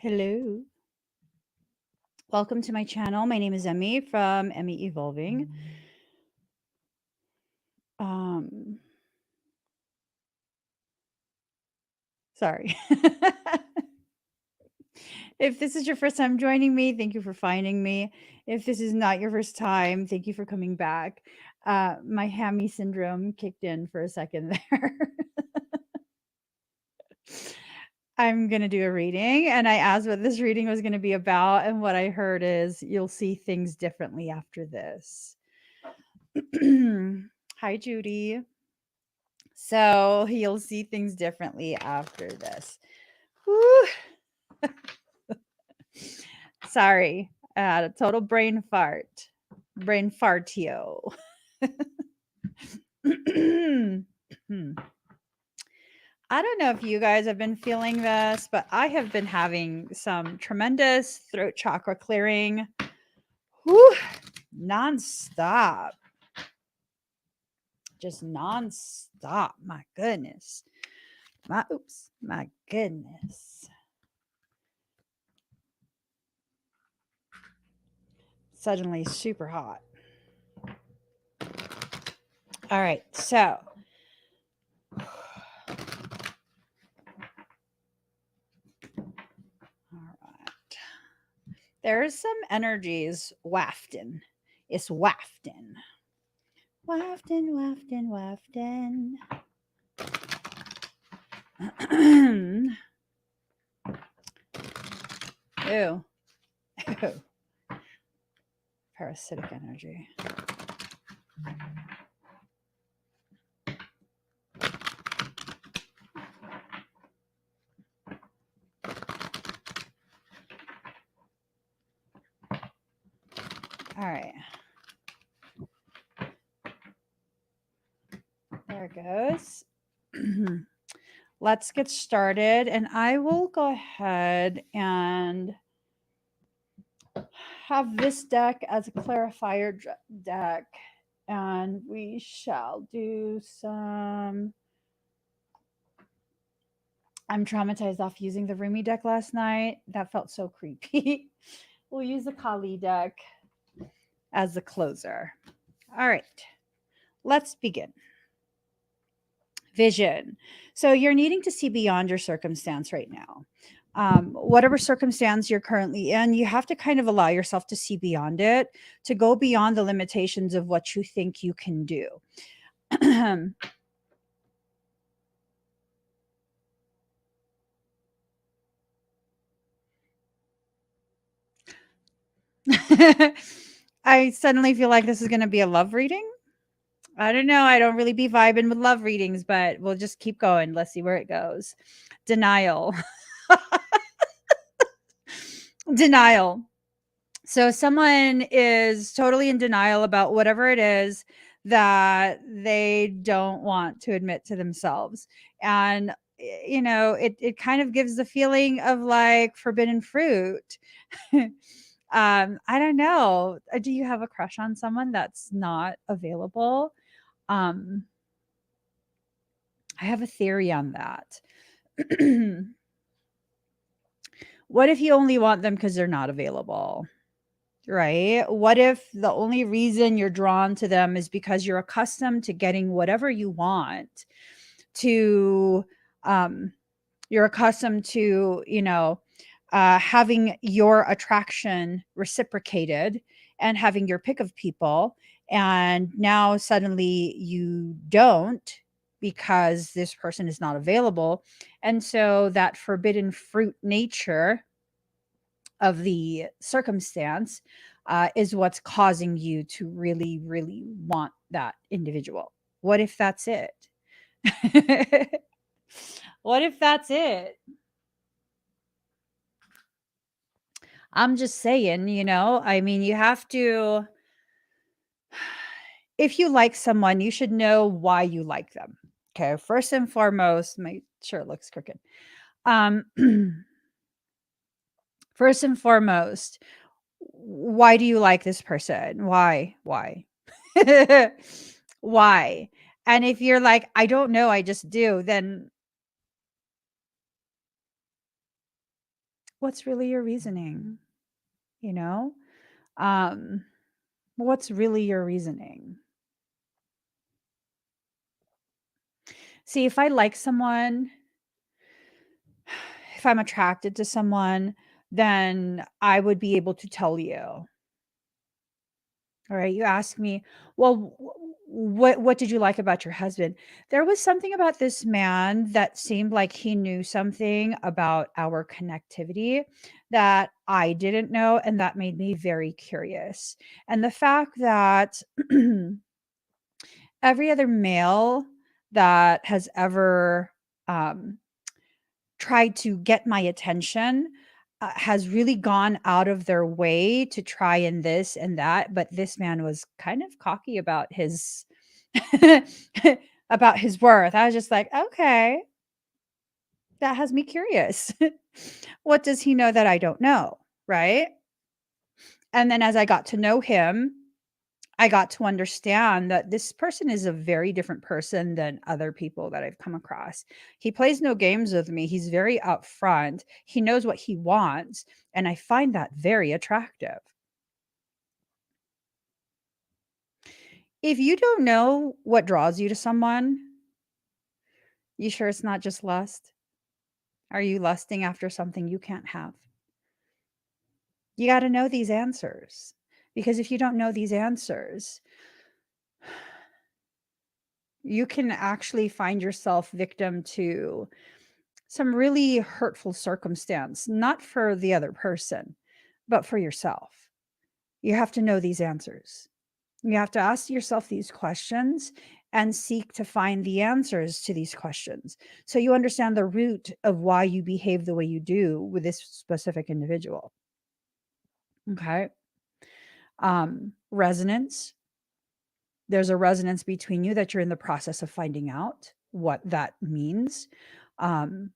Hello. Welcome to my channel. My name is Emmy from Emmy Evolving. Sorry. If this is your first time joining me, thank you for finding me. If this is not your first time, thank you for coming back. My hammy syndrome kicked in for a second there. I'm going to do a reading, and I asked what this reading was going to be about, and what I heard is you'll see things differently after this. Hi, Judy. So you'll see things differently after this. Whew. Sorry, I had a total brain fartio. I don't know if you guys have been feeling this, but I have been having some tremendous throat chakra clearing. Whew, nonstop. Just nonstop. My goodness. My goodness. Suddenly super hot. All right, so all right. There's some energies wafting. It's wafting. Wafting, wafting, wafting. Ew. Ew. Parasitic energy. All right. There it goes. Let's get started. And I will go ahead and have this deck as a clarifier deck. And we shall do some. I'm traumatized off using the Rumi deck last night. That felt so creepy. We'll use the Kali deck as the closer. All right, let's begin. Vision. So you're needing to see beyond your circumstance right now. Whatever circumstance you're currently in, you have to kind of allow yourself to see beyond it, to go beyond the limitations of what you think you can do. I suddenly feel like this is going to be a love reading. I don't know. I don't really be vibing with love readings, but we'll just keep going. Let's see where it goes. Denial. Denial. So someone is totally in denial about whatever it is that they don't want to admit to themselves. And it kind of gives the feeling of like forbidden fruit. I don't know. Do you have a crush on someone that's not available? I have a theory on that. What if you only want them because they're not available? Right? What if the only reason you're drawn to them is because you're accustomed to getting whatever you want, to you're accustomed to, having your attraction reciprocated and having your pick of people, and now suddenly you don't because this person is not available. And so that forbidden fruit nature of the circumstance is what's causing you to really, really want that individual. What if that's it? What if that's it? I'm just saying, I mean, you have to, if you like someone, you should know why you like them. Okay. First and foremost, my shirt looks crooked. First and foremost, why do you like this person? Why? Why? And if you're like, I don't know, I just do, then what's really your reasoning? You know? Um, what's really your reasoning? See, if I like someone, if I'm attracted to someone, then I would be able to tell you. All right, you ask me, "Well, what did you like about your husband?" There was something about this man that seemed like he knew something about our connectivity that I didn't know, and that made me very curious. And the fact that every other male that has ever, um, tried to get my attention, has really gone out of their way to try and this and that, but this man was kind of cocky about his about his worth. I was just like, "Okay, that has me curious. What does he know that I don't know?" Right? And then as I got to know him, I got to understand that this person is a very different person than other people that I've come across. He plays no games with me. He's very upfront. He knows what he wants, and I find that very attractive. If you don't know what draws you to someone, you sure it's not just lust? Are you lusting after something you can't have? You got to know these answers, because if you don't know these answers, you can actually find yourself victim to some really hurtful circumstance, not for the other person, but for yourself. You have to know these answers. You have to ask yourself these questions and seek to find the answers to these questions so you understand the root of why you behave the way you do with this specific individual. Okay. Resonance. There's a resonance between you that you're in the process of finding out what that means,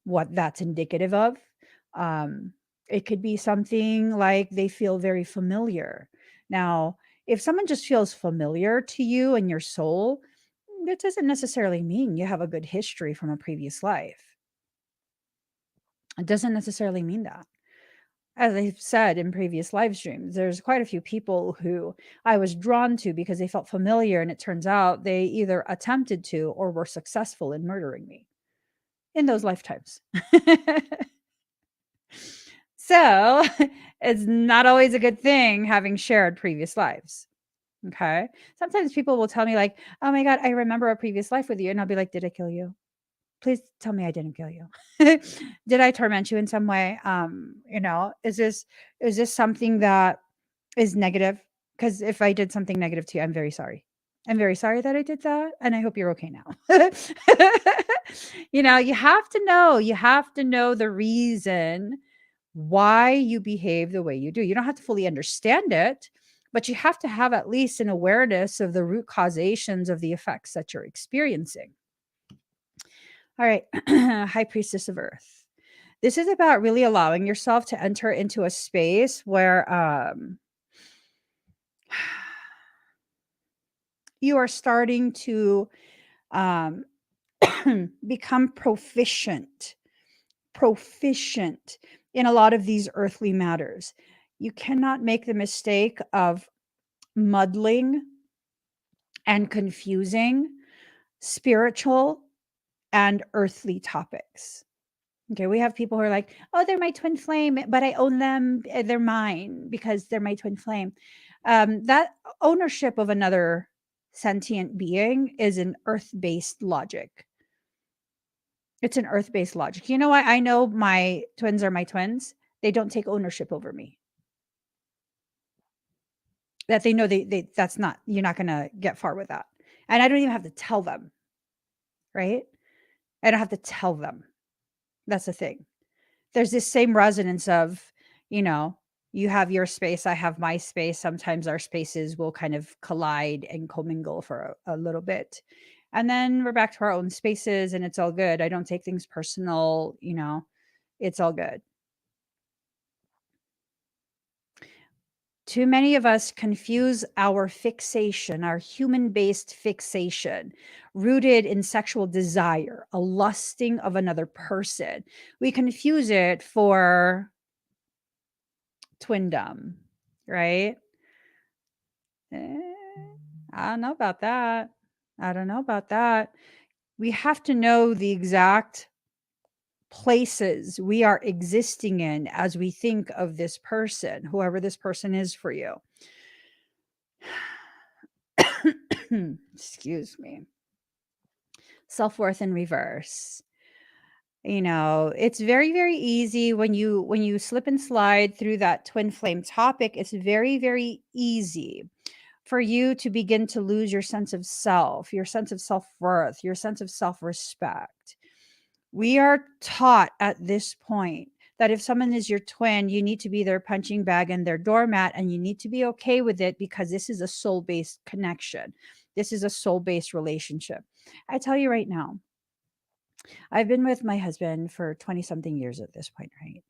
what that's indicative of. Um, it could be something like they feel very familiar. Now, if someone just feels familiar to you and your soul, that doesn't necessarily mean you have a good history from a previous life. It doesn't necessarily mean that. As I've said in previous live streams, there's quite a few people who I was drawn to because they felt familiar, and it turns out they either attempted to or were successful in murdering me in those lifetimes. So, it's not always a good thing having shared previous lives. Okay? Sometimes people will tell me like, "Oh my god, I remember a previous life with you." And I'll be like, "Did I kill you? Please tell me I didn't kill you. Did I torment you in some way? Is this something that is negative? Because if I did something negative to you, I'm very sorry. I'm very sorry that I did that, and I hope you're okay now." You have to know the reason why you behave the way you do. You don't have to fully understand it, but you have to have at least an awareness of the root causations of the effects that you're experiencing. All right, High Priestess of Earth. This is about really allowing yourself to enter into a space where you are starting to um, become proficient in a lot of these earthly matters. You cannot make the mistake of muddling and confusing spiritual and earthly topics. Okay, we have people who are like, "Oh, they're my twin flame, but I own them. They're mine because they're my twin flame." That ownership of another sentient being is an earth-based logic. It's an earth-based logic. You know what? I know my twins are my twins. They don't take ownership over me. That they know that's not, you're not gonna get far with that. And I don't even have to tell them, right? I don't have to tell them. That's the thing. There's this same resonance of, you know, you have your space, I have my space. Sometimes our spaces will kind of collide and commingle for a little bit. And then we're back to our own spaces and it's all good. I don't take things personal. It's all good. Too many of us confuse our fixation, our human based fixation, rooted in sexual desire, a lusting of another person. We confuse it for twindom, right? Eh, I don't know about that. I don't know about that. We have to know the exact places we are existing in as we think of this person, whoever this person is for you. Excuse me. Self-worth in reverse. It's very, very easy when you slip and slide through that twin flame topic. It's very, very easy for you to begin to lose your sense of self, your sense of self-worth, your sense of self-respect. We are taught at this point that if someone is your twin, you need to be their punching bag and their doormat, and you need to be okay with it because this is a soul-based connection. This is a soul-based relationship. I tell you right now, I've been with my husband for 20 something years at this point, right?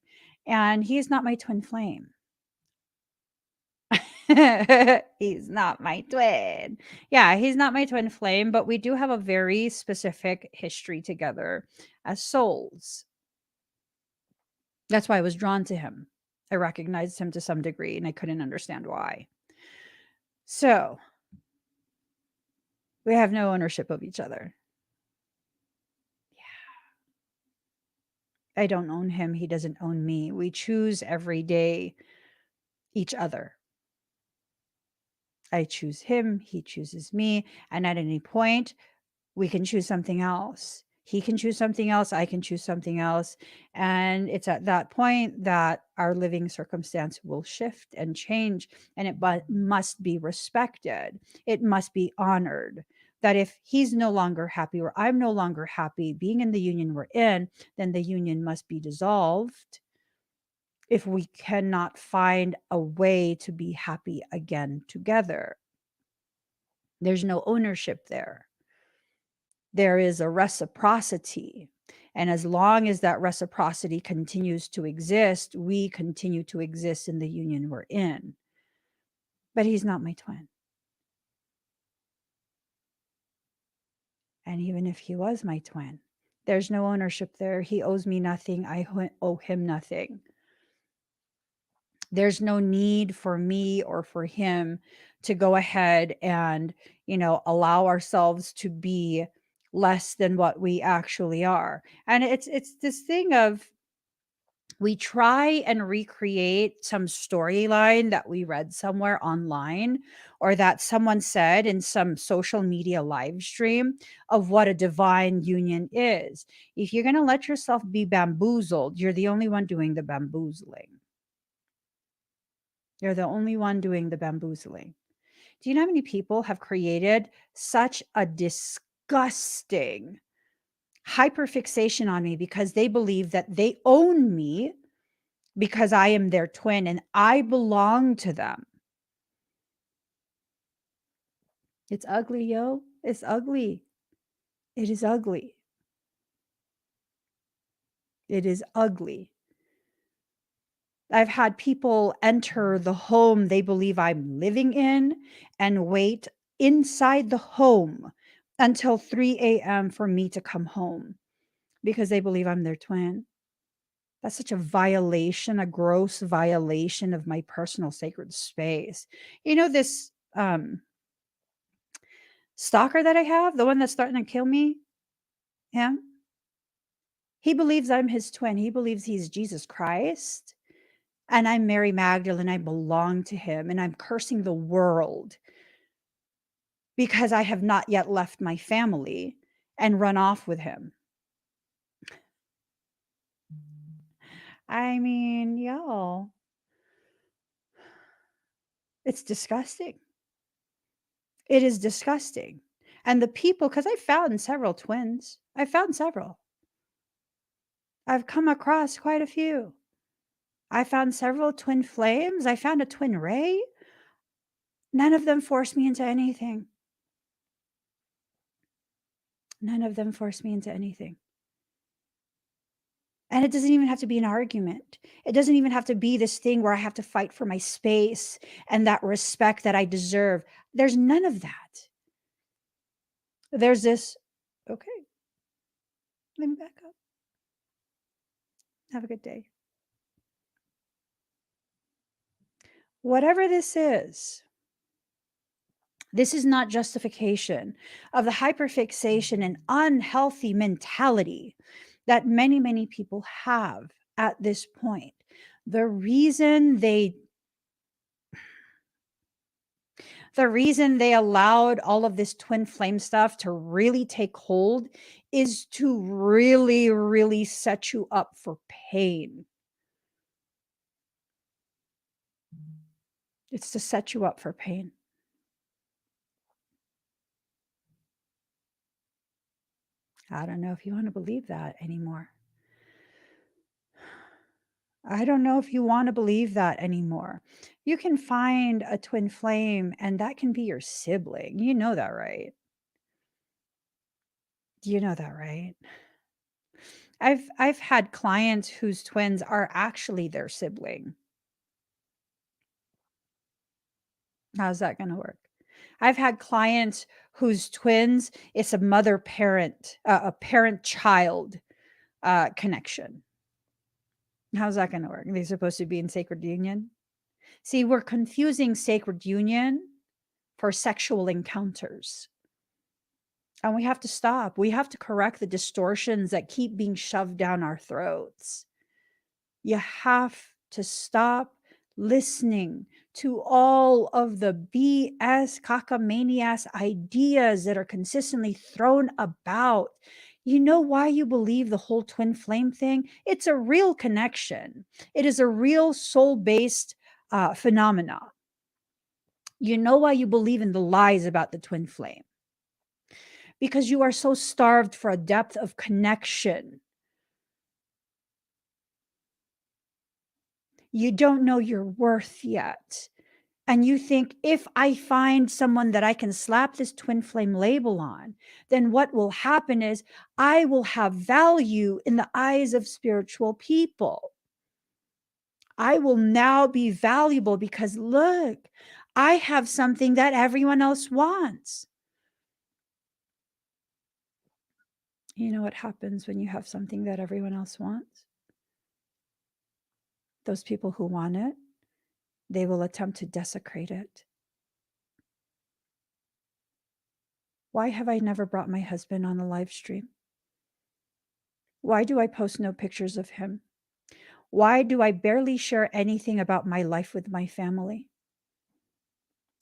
And he's not my twin flame. He's not my twin. Yeah, he's not my twin flame, but we do have a very specific history together as souls. That's why I was drawn to him. I recognized him to some degree and I couldn't understand why. So we have no ownership of each other. I don't own him. He doesn't own me. We choose every day each other. I choose him, he chooses me, and at any point, we can choose something else. He can choose something else, I can choose something else, and it's at that point that our living circumstance will shift and change, and it must be respected. It must be honored. That if he's no longer happy or I'm no longer happy being in the union we're in, then the union must be dissolved if we cannot find a way to be happy again together. There's no ownership there. There is a reciprocity. And as long as that reciprocity continues to exist, we continue to exist in the union we're in. But he's not my twin. And even if he was my twin, there's no ownership there. He owes me nothing. I owe him nothing. There's no need for me or for him to go ahead and, allow ourselves to be less than what we actually are. And it's this thing of we try and recreate some storyline that we read somewhere online or that someone said in some social media live stream of what a divine union is. If you're going to let yourself be bamboozled, you're the only one doing the bamboozling. You're the only one doing the bamboozling. Do you know how many people have created such a disgusting hyperfixation on me because they believe that they own me because I am their twin and I belong to them? It's ugly, yo. It's ugly. It is ugly. It is ugly. I've had people enter the home they believe I'm living in and wait inside the home until 3 a.m. for me to come home because they believe I'm their twin. That's such a violation, a gross violation of my personal sacred space. This stalker that I have, the one that's starting to kill me, him, he believes I'm his twin. He believes he's Jesus Christ. And I'm Mary Magdalene. I belong to him. And I'm cursing the world because I have not yet left my family and run off with him. I mean, y'all, it's disgusting. It is disgusting. And the people, because I found several twins, I found several. I've come across quite a few. I found several twin flames. I found a twin ray. None of them forced me into anything. None of them forced me into anything. And it doesn't even have to be an argument. It doesn't even have to be this thing where I have to fight for my space and that respect that I deserve. There's none of that. There's this, okay, let me back up. Have a good day. Whatever this is not justification of the hyperfixation and unhealthy mentality that many, many people have at this point. The reason they allowed all of this twin flame stuff to really take hold is to really, really set you up for pain. It's to set you up for pain. I don't know if you want to believe that anymore. I don't know if you want to believe that anymore. You can find a twin flame and that can be your sibling. You know that, right? You know that, right? I've had clients whose twins are actually their sibling. How's that going to work? I've had clients whose twins, it's a mother parent, a parent child connection. How's that going to work? Are they supposed to be in sacred union? See, we're confusing sacred union for sexual encounters. And we have to stop. We have to correct the distortions that keep being shoved down our throats. You have to stop listening to all of the BS cockamaniacs ideas that are consistently thrown about. You know why you believe the whole twin flame thing? It's a real connection. It is a real soul-based phenomena. You know why you believe in the lies about the twin flame? Because you are so starved for a depth of connection. You don't know your worth yet. And you think, if I find someone that I can slap this twin flame label on, then what will happen is I will have value in the eyes of spiritual people. I will now be valuable because look, I have something that everyone else wants. You know what happens when you have something that everyone else wants? Those people who want it, they will attempt to desecrate it. Why have I never brought my husband on a live stream? Why do I post no pictures of him? Why do I barely share anything about my life with my family?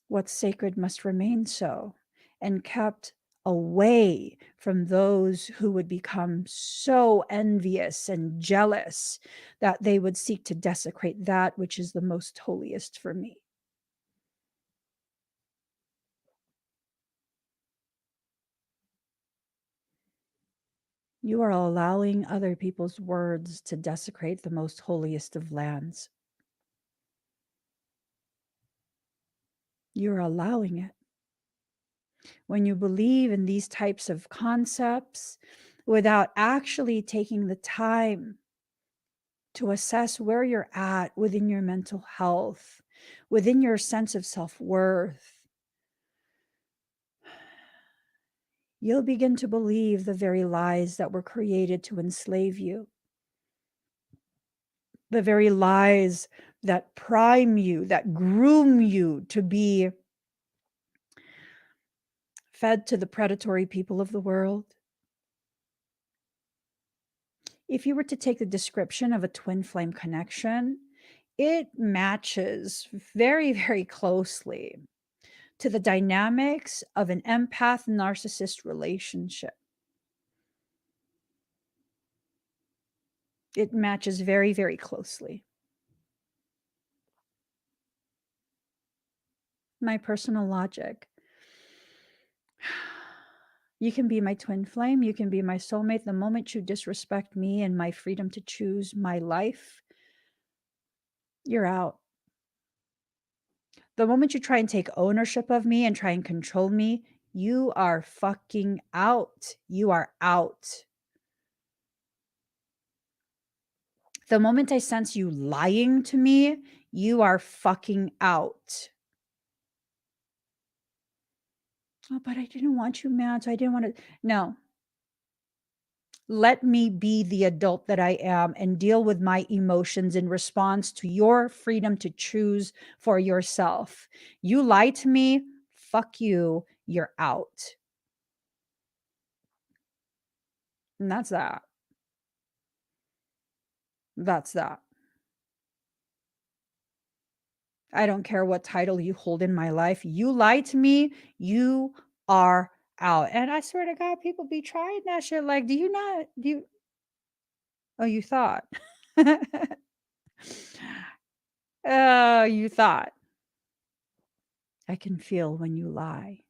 What's sacred must remain so, and kept away from those who would become so envious and jealous that they would seek to desecrate that which is the most holiest for me. You are allowing other people's words to desecrate the most holiest of lands. You're allowing it. When you believe in these types of concepts without actually taking the time to assess where you're at within your mental health, within your sense of self-worth, you'll begin to believe the very lies that were created to enslave you. The very lies that prime you, that groom you to be fed to the predatory people of the world. If you were to take the description of a twin flame connection, it matches very, very closely to the dynamics of an empath narcissist relationship. It matches very, very closely. My personal logic. You can be my twin flame. You can be my soulmate. The moment you disrespect me and my freedom to choose my life, you're out. The moment you try and take ownership of me and try and control me, you are fucking out. You are out. The moment I sense you lying to me, you are fucking out. Oh, but I didn't want you mad, so I didn't want to. No. Let me be the adult that I am and deal with my emotions in response to your freedom to choose for yourself. You lie to me, fuck you, you're out. And that's that. That's that. I don't care what title you hold in my life. You lie to me, you are out. And I swear to God, people be trying that shit. Like, do you, oh, you thought. Oh, you thought. I can feel when you lie.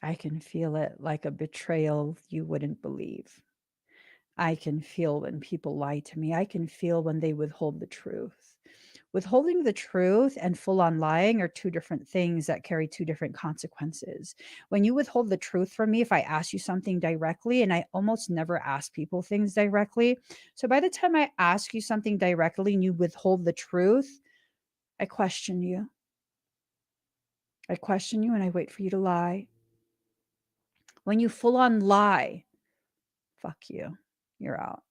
I can feel it like a betrayal you wouldn't believe. I can feel when people lie to me. I can feel when they withhold the truth. Withholding the truth and full on lying are two different things that carry two different consequences. When you withhold the truth from me, if I ask you something directly, and I almost never ask people things directly. So by the time I ask you something directly and you withhold the truth, I question you. I question you and I wait for you to lie. When you full on lie, fuck you. You're out.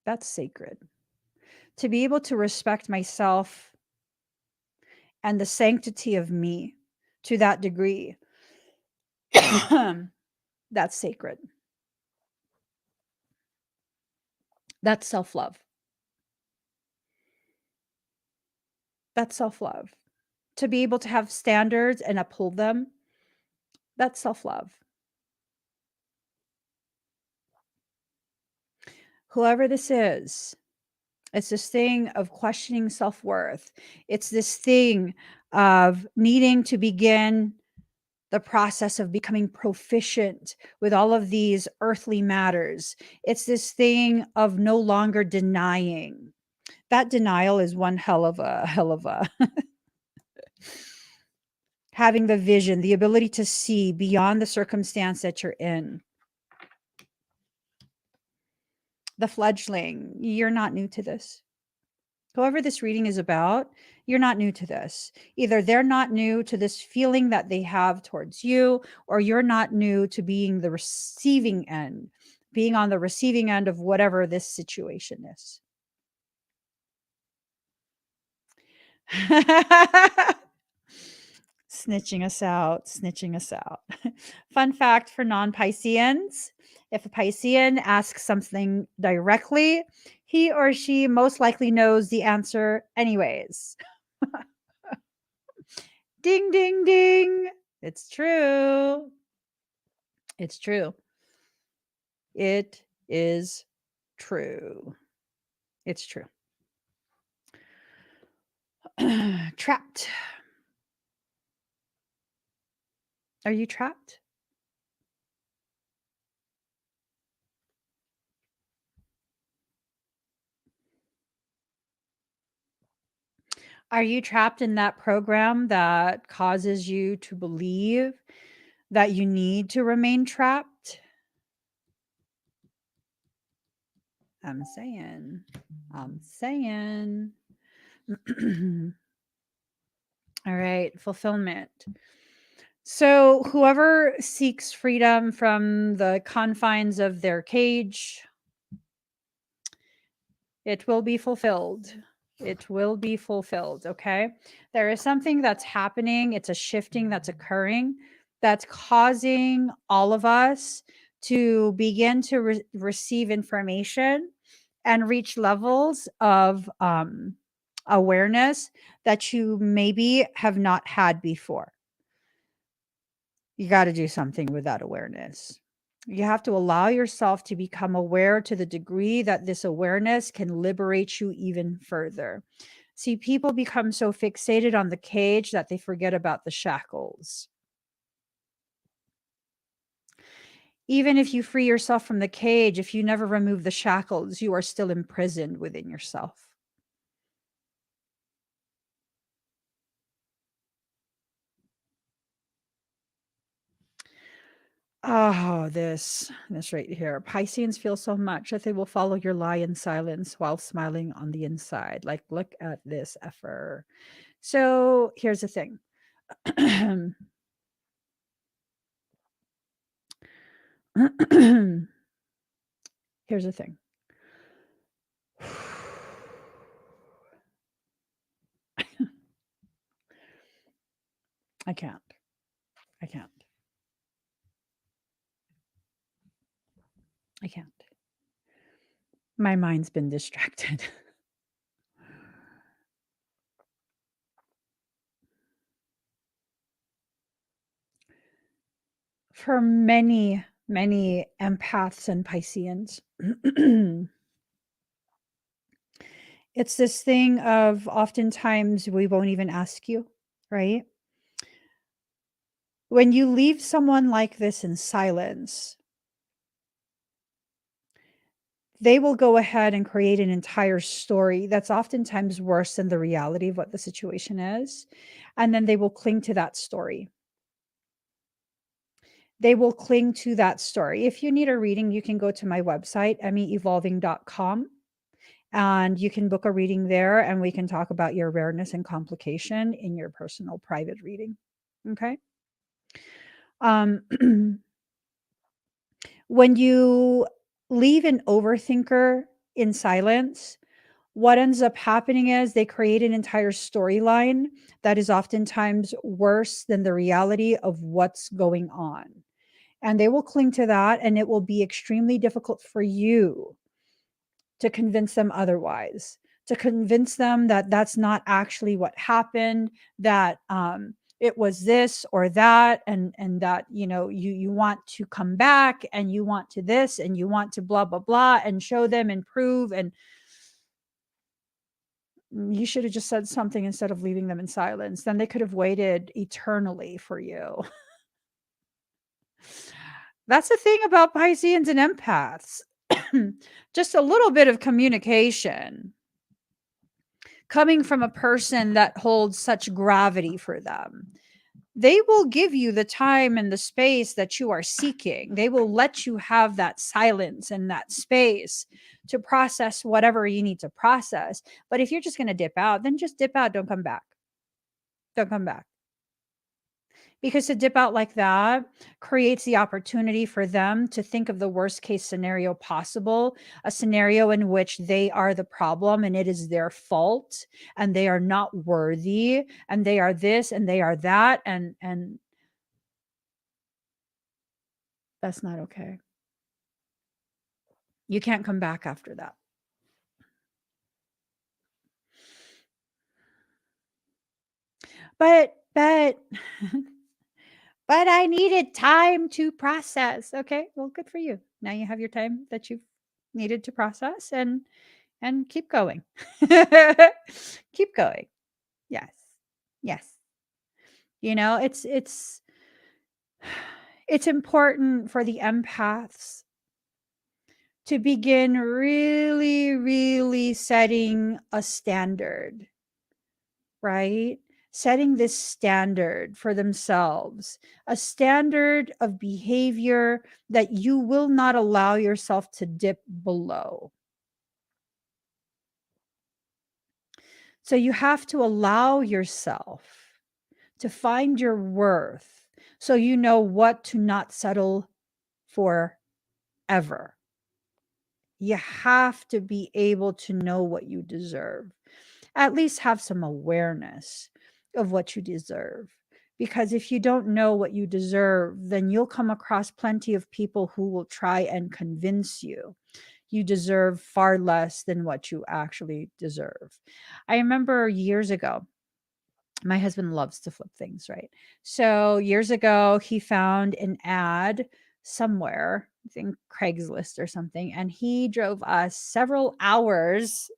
That's sacred. To be able to respect myself and the sanctity of me to that degree, that's sacred. That's self love. That's self love. To be able to have standards and uphold them, that's self love. Whoever this is, it's this thing of questioning self worth. It's this thing of needing to begin the process of becoming proficient with all of these earthly matters. It's this thing of no longer denying. That denial is one hell of a having the vision, the ability to see beyond the circumstance that you're in. The fledgling, you're not new to this. Whoever this reading is about, you're not new to this. Either they're not new to this feeling that they have towards you, or you're not new to being the receiving end, being on the receiving end of whatever this situation is. Snitching us out, snitching us out. Fun fact for non-Pisceans: if a Piscean asks something directly, he or she most likely knows the answer anyways. Ding, ding, ding. It's true. It's true. It is true. It's true. Trapped. Are you trapped? Are you trapped in that program that causes you to believe that you need to remain trapped? I'm saying. I'm saying. All right, fulfillment. So, whoever seeks freedom from the confines of their cage, it will be fulfilled. It will be fulfilled. Okay. There is something that's happening. It's a shifting that's occurring that's causing all of us to begin to receive information and reach levels of awareness that you maybe have not had before. You got to do something with that awareness. You have to allow yourself to become aware to the degree that this awareness can liberate you even further. See, people become so fixated on the cage that they forget about the shackles. Even if you free yourself from the cage, if you never remove the shackles, you are still imprisoned within yourself. Oh, this right here. Pisceans feel so much that they will follow your lie in silence while smiling on the inside. Like, look at this effort. So here's the thing. Here's the thing. I can't. I can't. I can't. My mind's been distracted. For many, many empaths and Pisceans, it's this thing of oftentimes we won't even ask you, right? When you leave someone like this in silence, they will go ahead and create an entire story that's oftentimes worse than the reality of what the situation is. And then they will cling to that story. They will cling to that story. If you need a reading, you can go to my website, emmyevolving.com, and you can book a reading there and we can talk about your awareness and complication in your personal private reading. Okay. Um, when you leave an overthinker in silence, what ends up happening is they create an entire storyline that is oftentimes worse than the reality of what's going on. And they will cling to that, and it will be extremely difficult for you to convince them otherwise, to convince them that that's not actually what happened, that it was this or that, and that you want to come back and you want to this and you want to blah blah blah and show them and prove, and you should have just said something instead of leaving them in silence. Then they could have waited eternally for you. That's the thing about Pisceans and empaths. Just a little bit of communication coming from a person that holds such gravity for them. They will give you the time and the space that you are seeking. They will let you have that silence and that space to process whatever you need to process. But if you're just going to dip out, then just dip out. Don't come back. Don't come back. Because to dip out like that creates the opportunity for them to think of the worst case scenario possible, a scenario in which they are the problem and it is their fault and they are not worthy and they are this and they are that, and that's not okay. You can't come back after that. But but I needed time to process. Okay, well, good for you. Now you have your time that you've needed to process, and keep going. Keep going. Yes. Yes. It's it's important for the empaths to begin really, really setting a standard, right? Setting this standard for themselves, a standard of behavior that you will not allow yourself to dip below. So you have to allow yourself to find your worth so you know what to not settle for ever. You have to be able to know what you deserve. At least have some awareness of what you deserve. Because if you don't know what you deserve, then you'll come across plenty of people who will try and convince you deserve far less than what you actually deserve. I remember years ago, my husband loves to flip things, right? So years ago, he found an ad somewhere, I think Craigslist or something, and he drove us several hours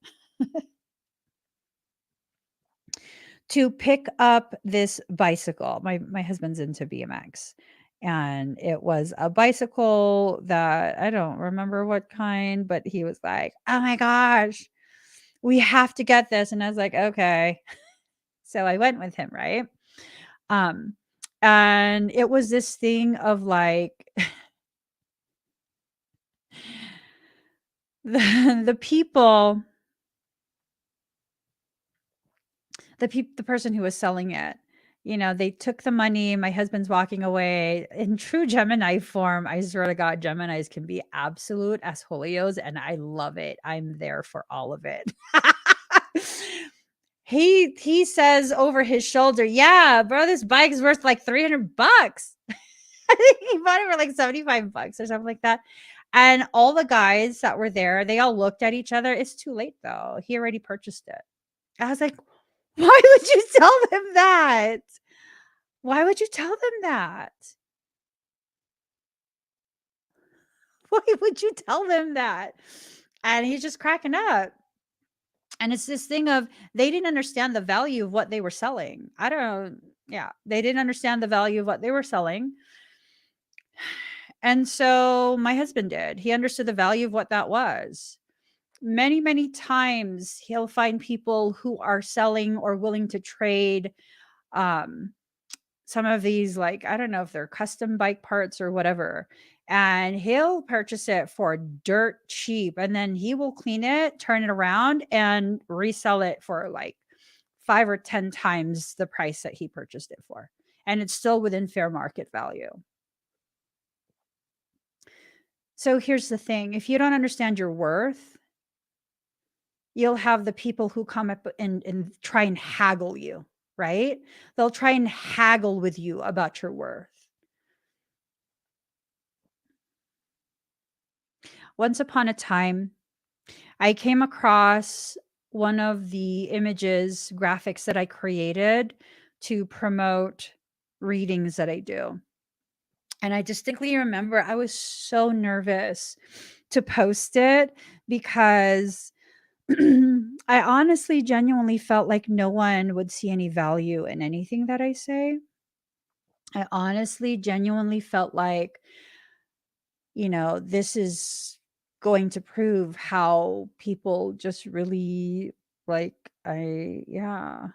to pick up this bicycle. My husband's into BMX. And it was a bicycle that I don't remember what kind, but he was like, "Oh my gosh, we have to get this." And I was like, "Okay." So I went with him, right? Um, and it was this thing of like the people, the person who was selling it, They took the money, my husband's walking away. In true Gemini form, I swear to God, Geminis can be absolute assholeos, and I love it. I'm there for all of it. He says over his shoulder, "Yeah, bro, this bike is worth like $300." I think he bought it for like $75 or something like that. And all the guys that were there, they all looked at each other. It's too late though. He already purchased it. I was like, why would you tell them that? Why would you tell them that? Why would you tell them that? And he's just cracking up. And it's this thing of they didn't understand the value of what they were selling. I don't, yeah, they didn't understand the value of what they were selling. And so my husband did. He understood the value of what that was. Many, many times he'll find people who are selling or willing to trade um, some of these, like, I don't know if they're custom bike parts or whatever. And he'll purchase it for dirt cheap. And then he will clean it, turn it around, and resell it for like 5 or 10 times the price that he purchased it for. And it's still within fair market value. So here's the thing, if you don't understand your worth, you'll have the people who come up and try and haggle you, right? They'll try and haggle with you about your worth. Once upon a time, I came across one of the images, graphics that I created to promote readings that I do. And I distinctly remember I was so nervous to post it because I honestly, genuinely felt like no one would see any value in anything that I say. I honestly, genuinely felt like, this is going to prove how people just really like, yeah,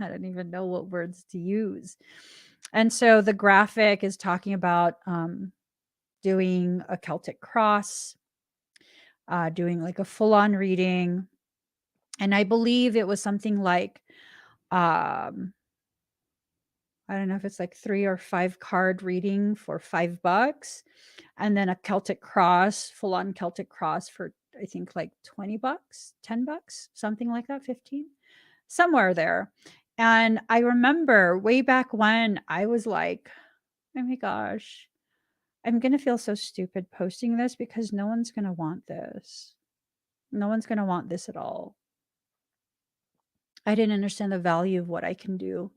I don't even know what words to use. And so the graphic is talking about doing a Celtic cross, doing like a full on reading. And I believe it was something like, um, I don't know if it's like 3 or 5 card reading for $5, and then a Celtic cross, full on Celtic cross for I think like $20, $10, something like that, 15, somewhere there. And I remember way back when I was like, oh my gosh, I'm going to feel so stupid posting this because no one's going to want this. No one's going to want this at all. I didn't understand the value of what I can do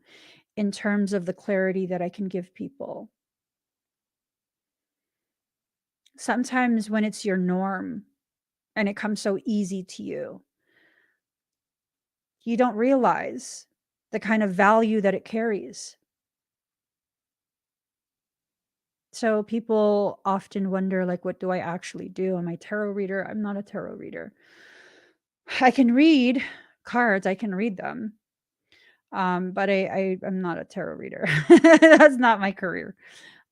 in terms of the clarity that I can give people. Sometimes when it's your norm and it comes so easy to you, you don't realize the kind of value that it carries. So people often wonder, like, what do I actually do? Am I a tarot reader? I'm not a tarot reader. I can read cards, I can read them. But I'm not a tarot reader. That's not my career.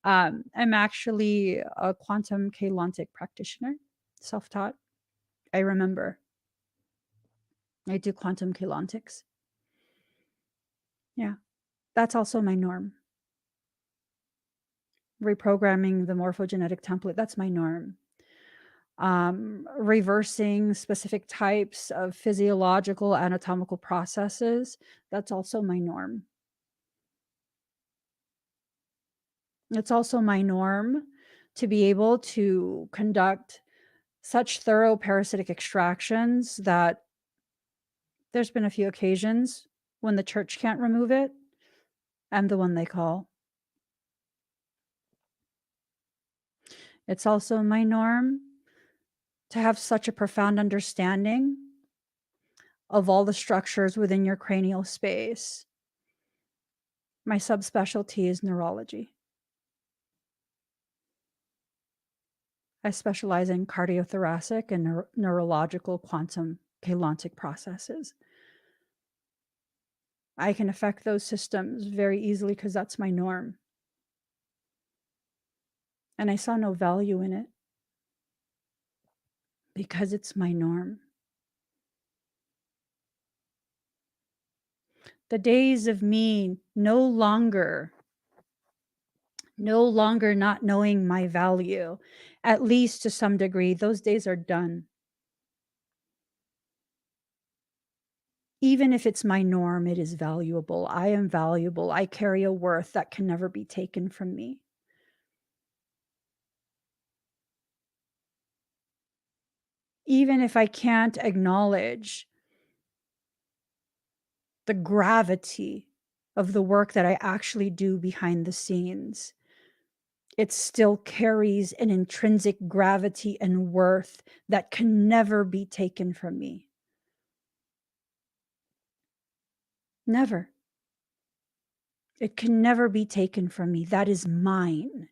I'm actually a quantum Kalantic practitioner, self-taught. I remember. I do quantum Kalantics. Yeah, that's also my norm. Reprogramming the morphogenetic template, that's my norm. Reversing specific types of physiological anatomical processes, that's also my norm. It's also my norm to be able to conduct such thorough parasitic extractions that there's been a few occasions when the church can't remove it. I'm the one they call. It's also my norm to have such a profound understanding of all the structures within your cranial space. My subspecialty is neurology. I specialize in cardiothoracic and neurological quantum Kalantic processes. I can affect those systems very easily because that's my norm. And I saw no value in it because it's my norm. The days of me no longer not knowing my value, at least to some degree, those days are done. Even if it's my norm, it is valuable. I am valuable. I carry a worth that can never be taken from me. Even if I can't acknowledge the gravity of the work that I actually do behind the scenes, it still carries an intrinsic gravity and worth that can never be taken from me. Never. It can never be taken from me. That is mine.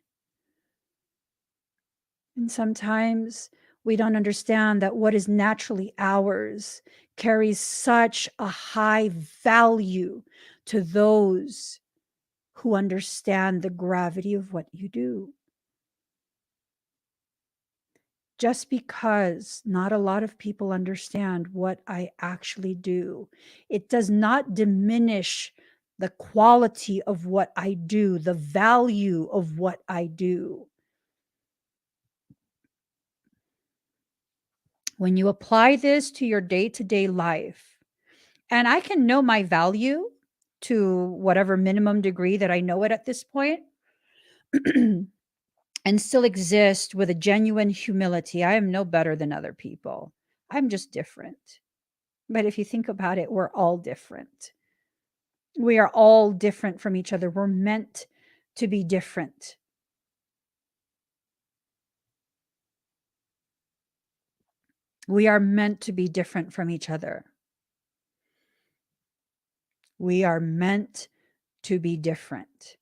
And sometimes we don't understand that what is naturally ours carries such a high value to those who understand the gravity of what you do. Just because not a lot of people understand what I actually do, it does not diminish the quality of what I do, the value of what I do. When you apply this to your day to day life, and I can know my value to whatever minimum degree that I know it at this point, and still exist with a genuine humility. I am no better than other people. I'm just different. But if you think about it, we're all different. We are all different from each other. We're meant to be different. We are meant to be different from each other. We are meant to be different.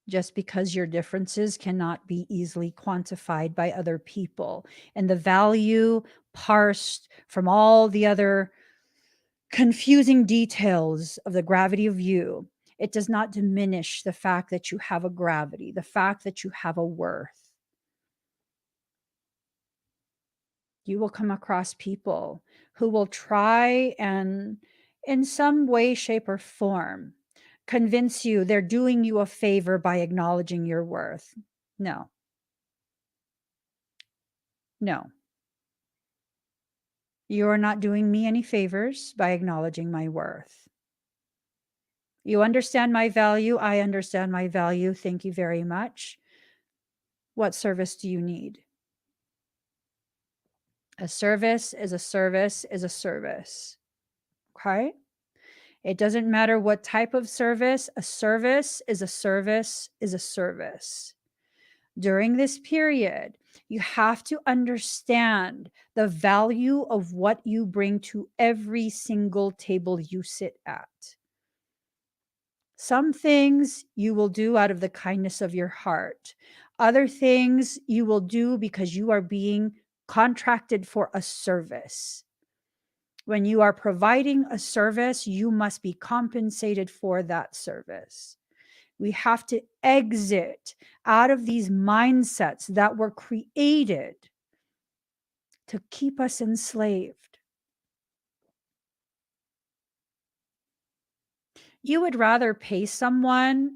Just because your differences cannot be easily quantified by other people, and the value parsed from all the other confusing details of the gravity of you, it does not diminish the fact that you have a gravity, the fact that you have a worth. You will come across people who will try and, in some way, shape, or form, convince you they're doing you a favor by acknowledging your worth. No, no. You are not doing me any favors by acknowledging my worth. You understand my value. I understand my value. Thank you very much. What service do you need? A service is a service is a service. Okay? It doesn't matter what type of service, a service is a service is a service. During this period, you have to understand the value of what you bring to every single table you sit at. Some things you will do out of the kindness of your heart. Other things you will do because you are being contracted for a service. When you are providing a service, you must be compensated for that service. We have to exit out of these mindsets that were created to keep us enslaved. You would rather pay someone,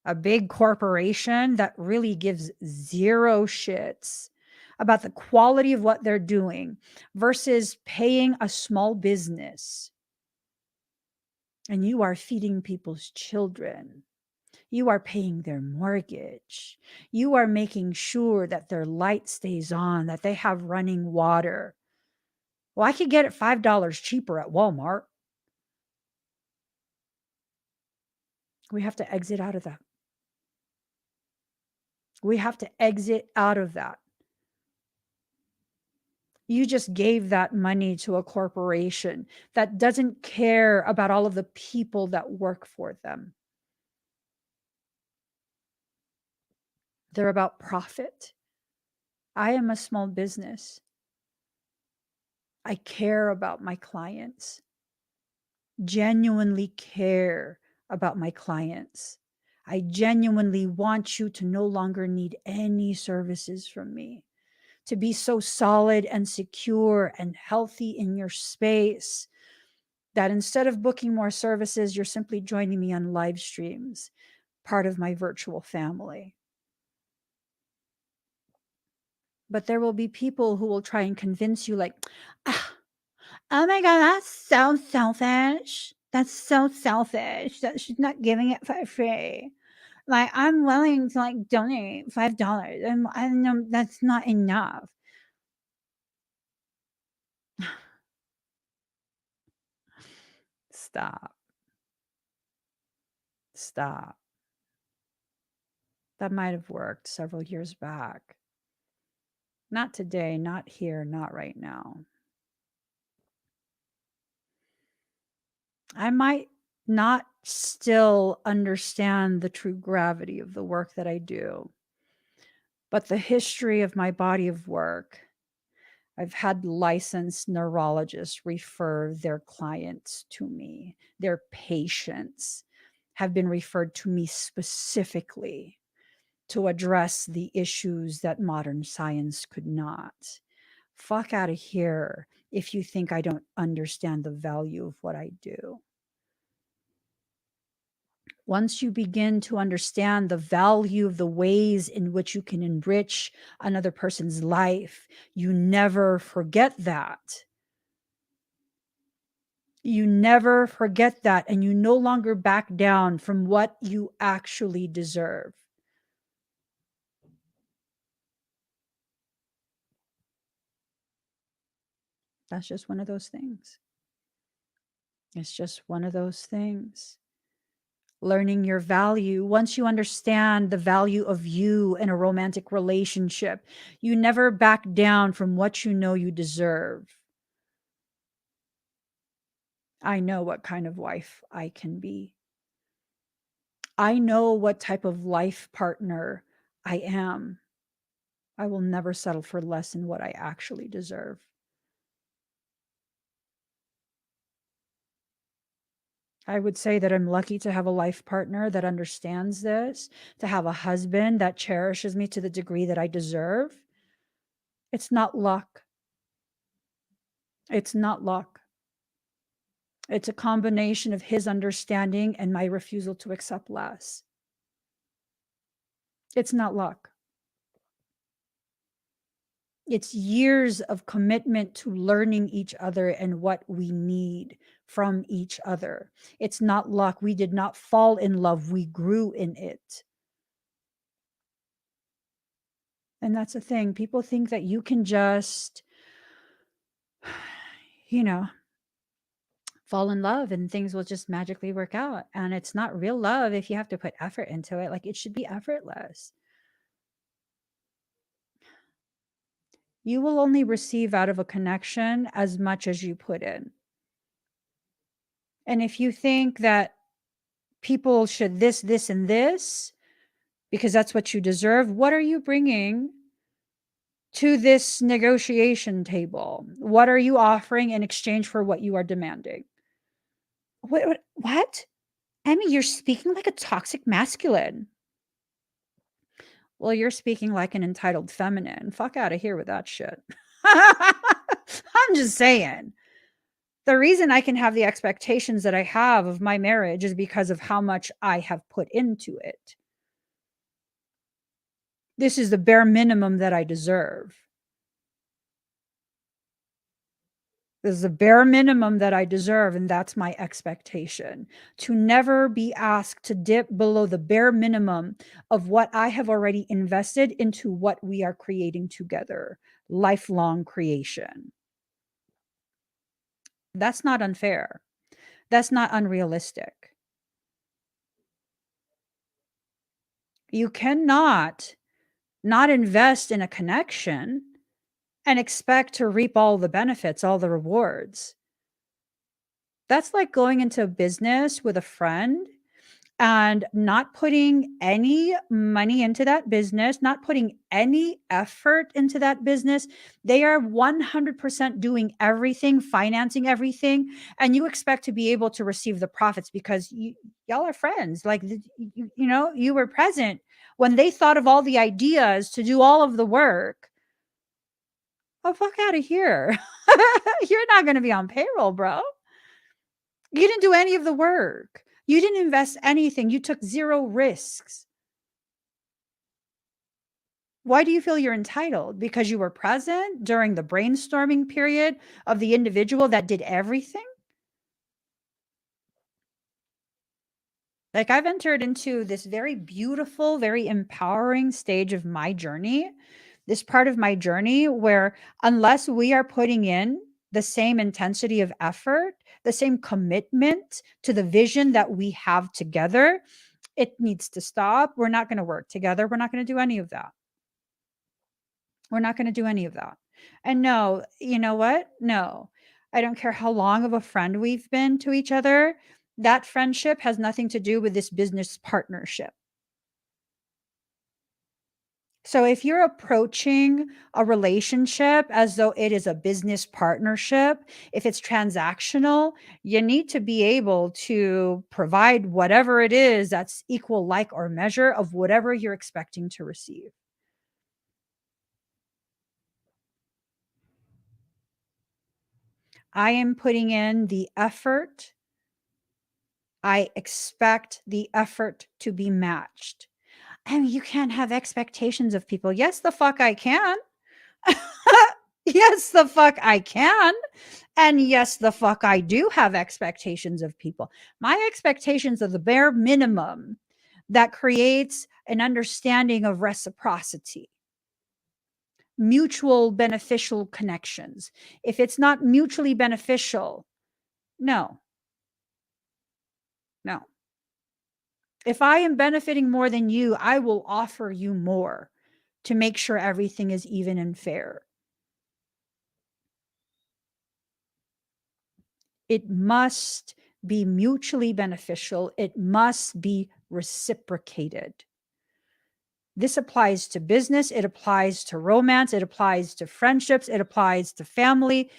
a big corporation that really gives zero shits about the quality of what they're doing, versus paying a small business. And you are feeding people's children. You are paying their mortgage. You are making sure that their light stays on, that they have running water. Well, I could get it $5 cheaper at Walmart. We have to exit out of that. We have to exit out of that. You just gave that money to a corporation that doesn't care about all of the people that work for them. They're about profit. I am a small business. I care about my clients, genuinely care about my clients. I genuinely want you to no longer need any services from me, to be so solid and secure and healthy in your space that instead of booking more services, you're simply joining me on live streams, part of my virtual family. But there will be people who will try and convince you, like, "Ah, oh my God, that's so selfish. That's so selfish that she's not giving it for free. Like, I'm willing to like donate $5, and I know that's not enough." Stop. Stop. That might have worked several years back. Not today, not here, not right now. I might not still understand the true gravity of the work that I do, but the history of my body of work, I've had licensed neurologists refer their clients to me. Their patients have been referred to me specifically to address the issues that modern science could not. Fuck out of here if you think I don't understand the value of what I do. Once you begin to understand the value of the ways in which you can enrich another person's life, you never forget that. You never forget that, and you no longer back down from what you actually deserve. That's just one of those things. It's just one of those things. Learning your value. Once you understand the value of you in a romantic relationship, you never back down from what you know you deserve. I know what kind of wife I can be. I know what type of life partner I am. I will never settle for less than what I actually deserve. I would say that I'm lucky to have a life partner that understands this, to have a husband that cherishes me to the degree that I deserve. It's not luck. It's not luck. It's a combination of his understanding and my refusal to accept less. It's not luck. It's years of commitment to learning each other and what we need from each other. It's not luck. We did not fall in love, we grew in it. And that's the thing. People think that you can just, you know, fall in love and things will just magically work out. And it's not real love if you have to put effort into it. Like, it should be effortless. You will only receive out of a connection as much as you put in. And if you think that people should this, and this, because that's what you deserve, what are you bringing to this negotiation table? What are you offering in exchange for what you are demanding? What? Emmy, you're speaking like a toxic masculine. Well, you're speaking like an entitled feminine. Fuck out of here with that shit. I'm just saying. The reason I can have the expectations that I have of my marriage is because of how much I have put into it. This is the bare minimum that I deserve. This is the bare minimum that I deserve, and that's my expectation. To never be asked to dip below the bare minimum of what I have already invested into what we are creating together. Lifelong creation. That's not unfair. That's not unrealistic. You cannot not invest in a connection and expect to reap all the benefits, all the rewards. That's like going into a business with a friend and not putting any money into that business, not putting any effort into that business. They are 100% doing everything, financing everything, and you expect to be able to receive the profits because y'all are friends. Like, you were present when they thought of all the ideas to do all of the work. Oh, fuck out of here. You're not going to be on payroll, bro. You didn't do any of the work. You didn't invest anything. You took zero risks. Why do you feel you're entitled? Because you were present during the brainstorming period of the individual that did everything? Like, I've entered into this very beautiful, very empowering stage of my journey, this part of my journey where, unless we are putting in the same intensity of effort, the same commitment to the vision that we have together, it needs to stop. We're not going to work together. We're not going to do any of that. We're not going to do any of that. And no, you know what? No, I don't care how long of a friend we've been to each other. That friendship has nothing to do with this business partnership. So if you're approaching a relationship as though it is a business partnership, if it's transactional, you need to be able to provide whatever it is that's equal, like, or measure of whatever you're expecting to receive. I am putting in the effort. I expect the effort to be matched. I mean, you can't have expectations of people. Yes, the fuck I can. Yes, the fuck I can. And yes, the fuck I do have expectations of people. My expectations are the bare minimum that creates an understanding of reciprocity, mutual beneficial connections. If it's not mutually beneficial, no, no. If I am benefiting more than you, I will offer you more to make sure everything is even and fair. It must be mutually beneficial. It must be reciprocated. This applies to business, it applies to romance, it applies to friendships, it applies to family.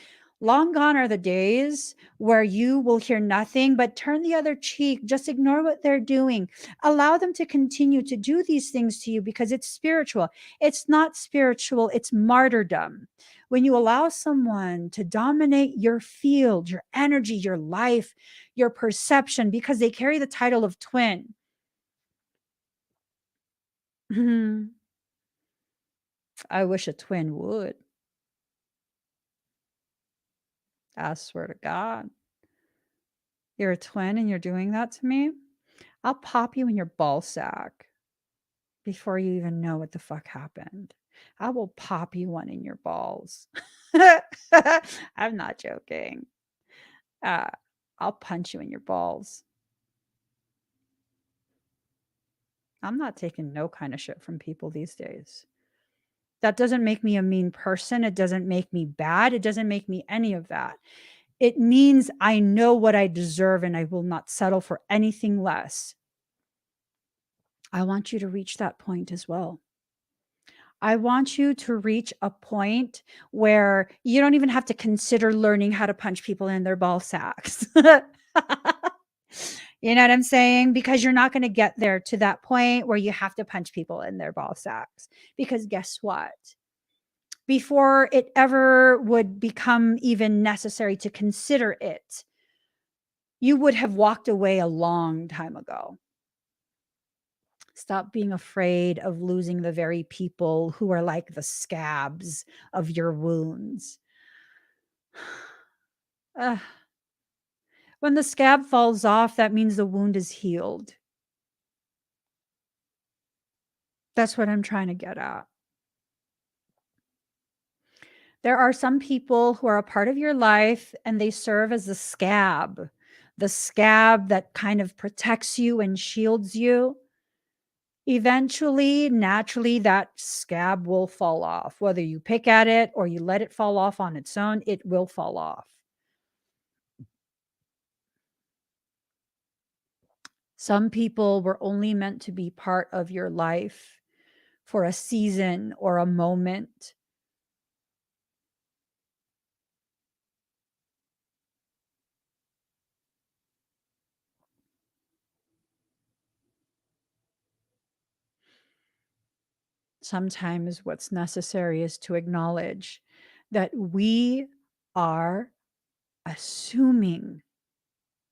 Long gone are the days where you will hear nothing but turn the other cheek, just ignore what they're doing. Allow them to continue to do these things to you because it's spiritual. It's not spiritual, it's martyrdom. When you allow someone to dominate your field, your energy, your life, your perception, because they carry the title of twin. I wish a twin would. I swear to God. You're a twin and you're doing that to me? I'll pop you in your ball sack before you even know what the fuck happened. I will pop you one in your balls. I'm not joking. Uh, I'll punch you in your balls. I'm not taking no kind of shit from people these days. That doesn't make me a mean person. It doesn't make me bad. It doesn't make me any of that. It means I know what I deserve and I will not settle for anything less. I want you to reach that point as well. I want you to reach a point where you don't even have to consider learning how to punch people in their ball sacks. You know what I'm saying? Because you're not going to get there to that point where you have to punch people in their ball sacks. Because guess what? Before it ever would become even necessary to consider it, you would have walked away a long time ago. Stop being afraid of losing the very people who are like the scabs of your wounds. Ugh. When the scab falls off, that means the wound is healed. That's what I'm trying to get at. There are some people who are a part of your life and they serve as the scab that kind of protects you and shields you. Eventually, naturally, that scab will fall off. Whether you pick at it or you let it fall off on its own, it will fall off. Some people were only meant to be part of your life for a season or a moment. Sometimes what's necessary is to acknowledge that we are assuming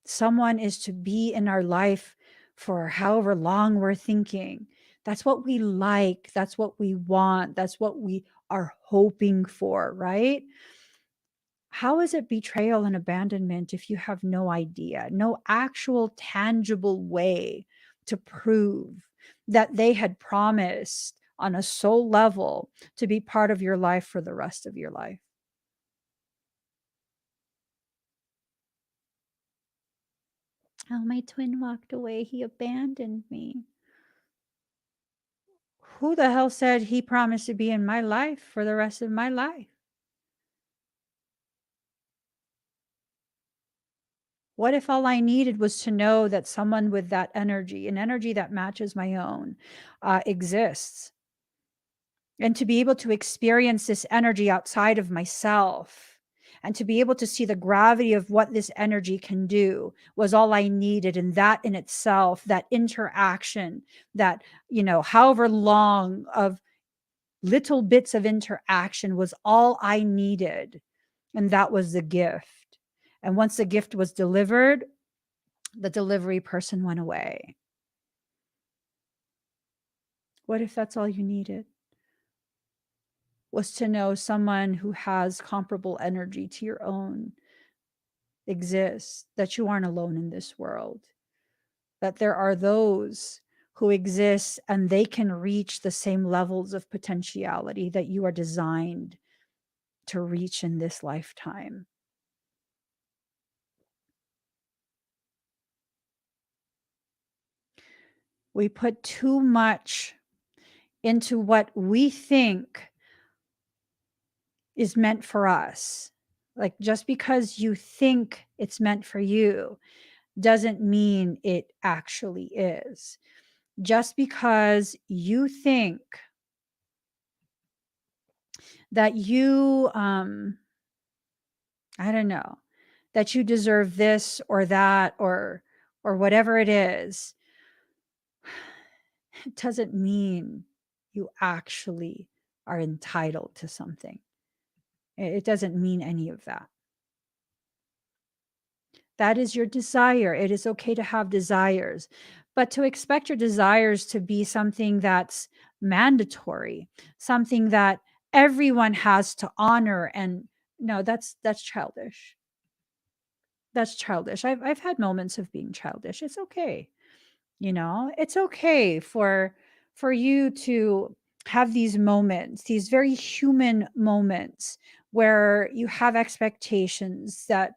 someone is to be in our life for however long we're thinking. That's what we like. That's what we want. That's what we are hoping for, right? How is it betrayal and abandonment if you have no idea, no actual tangible way to prove that they had promised on a soul level to be part of your life for the rest of your life? Oh, my twin walked away. He abandoned me. Who the hell said he promised to be in my life for the rest of my life? What if all I needed was to know that someone with that energy, an energy that matches my own, exists, and to be able to experience this energy outside of myself and to be able to see the gravity of what this energy can do was all I needed. And that in itself, that interaction, that, however long of little bits of interaction was all I needed. And that was the gift. And once the gift was delivered, the delivery person went away. What if that's all you needed? Was to know someone who has comparable energy to your own exists, that you aren't alone in this world, that there are those who exist and they can reach the same levels of potentiality that you are designed to reach in this lifetime. We put too much into what we think is meant for us. Like, just because you think it's meant for you doesn't mean it actually is. Just because you think that you, I don't know, that you deserve this or that or whatever it is, it doesn't mean you actually are entitled to something. It doesn't mean any of that. That is your desire. It is okay to have desires, but to expect your desires to be something that's mandatory, something that everyone has to honor, and no, that's childish. That's childish. I've had moments of being childish. It's okay. It's okay for you to have these moments, these very human moments where you have expectations that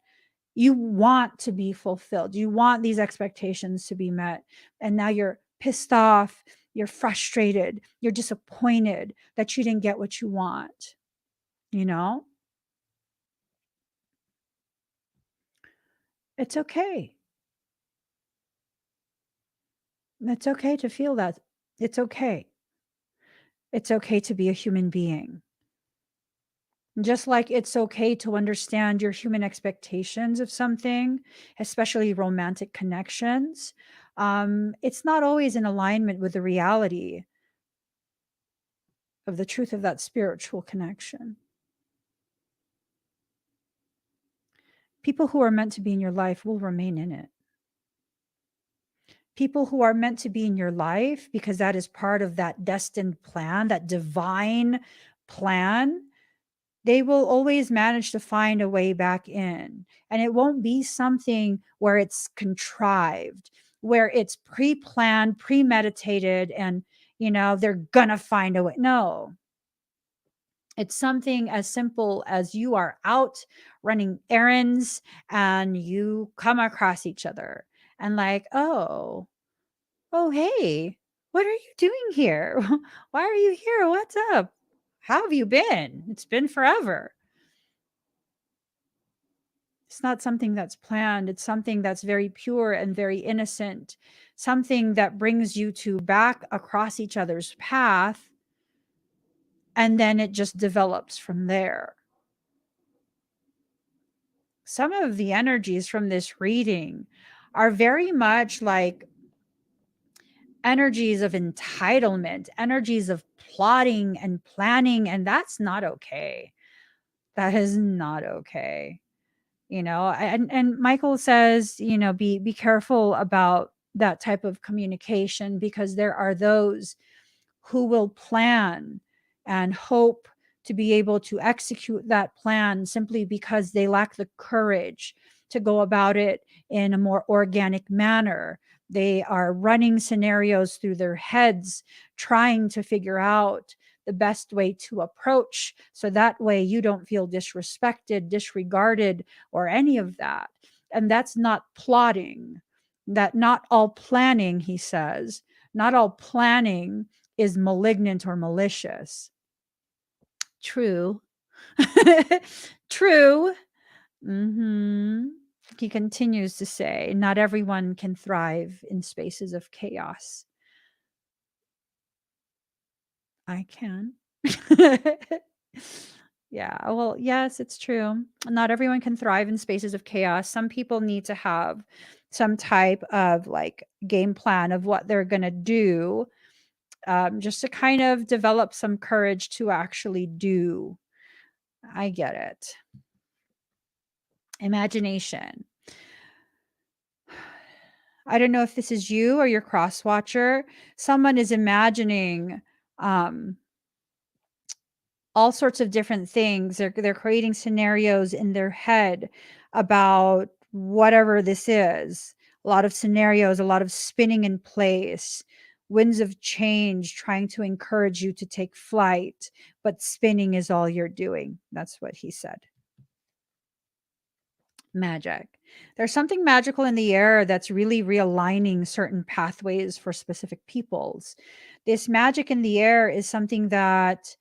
you want to be fulfilled. You want these expectations to be met. And now you're pissed off, you're frustrated, you're disappointed that you didn't get what you want. You know, it's okay. It's okay to feel that. It's okay. It's okay to be a human being. Just like it's okay to understand your human expectations of something, especially romantic connections. It's not always in alignment with the reality of the truth of that spiritual connection. People who are meant to be in your life will remain in it. People who are meant to be in your life because that is part of that destined plan, that divine plan, they will always manage to find a way back in. And it won't be something where it's contrived, where it's pre-planned, premeditated, and they're gonna find a way. No, it's something as simple as you are out running errands and you come across each other and like, oh, hey, what are you doing here? Why are you here? What's up? How have you been? It's been forever. It's not something that's planned. It's something that's very pure and very innocent, something that brings you to back across each other's path. And then it just develops from there. Some of the energies from this reading are very much like energies of entitlement, energies of plotting and planning, and that's not okay. That is not okay. And Michael says, be careful about that type of communication, because there are those who will plan and hope to be able to execute that plan simply because they lack the courage to go about it in a more organic manner. They are running scenarios through their heads, trying to figure out the best way to approach, so that way you don't feel disrespected, disregarded, or any of that. And that's not plotting. That not all planning, he says, not all planning is malignant or malicious. True. True. He continues to say, not everyone can thrive in spaces of chaos. I can. Yeah, well, yes, it's true. Not everyone can thrive in spaces of chaos. Some people need to have some type of like game plan of what they're going to do, just to kind of develop some courage to actually do. I get it. Imagination. I don't know if this is you or your cross watcher. Someone is imagining um, all sorts of different things. They're creating scenarios in their head about whatever this is. A lot of scenarios, a lot of spinning in place, winds of change trying to encourage you to take flight, but spinning is all you're doing. That's what he said. Magic. There's something magical in the air that's really realigning certain pathways for specific peoples. This magic in the air is something that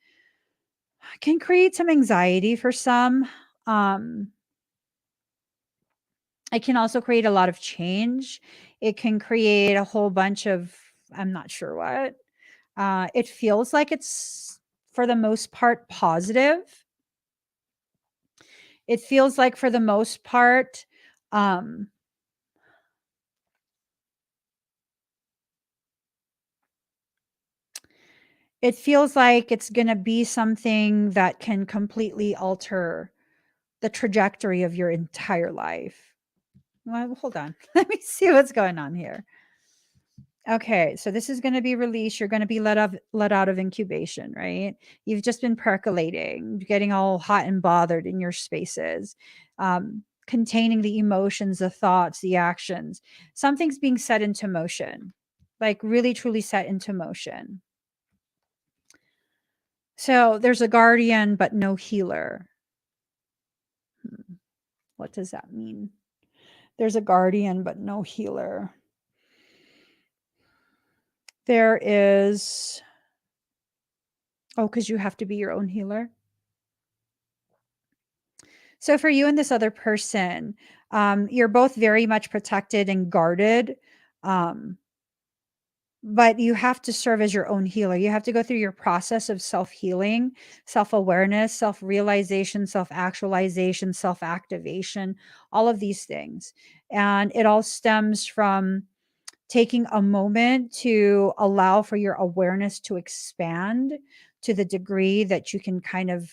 can create some anxiety for some. Um, it can also create a lot of change. It can create a whole bunch of, I'm not sure what. It feels like it's, for the most part, positive. It feels like, for the most part, um, it feels like it's going to be something that can completely alter the trajectory of your entire life. Well, hold on. Let me see what's going on here. Okay, so this is going to be released. You're going to be let out of incubation, right? You've just been percolating, getting all hot and bothered in your spaces, containing the emotions, the thoughts, the actions. Something's being set into motion, like really truly set into motion. So there's a guardian, but no healer. What does that mean? There's a guardian, but no healer. There is, because you have to be your own healer. So for you and this other person, you're both very much protected and guarded. Um, but you have to serve as your own healer. You have to go through your process of self-healing, self-awareness, self-realization, self-actualization, self-activation, all of these things. And it all stems from taking a moment to allow for your awareness to expand to the degree that you can kind of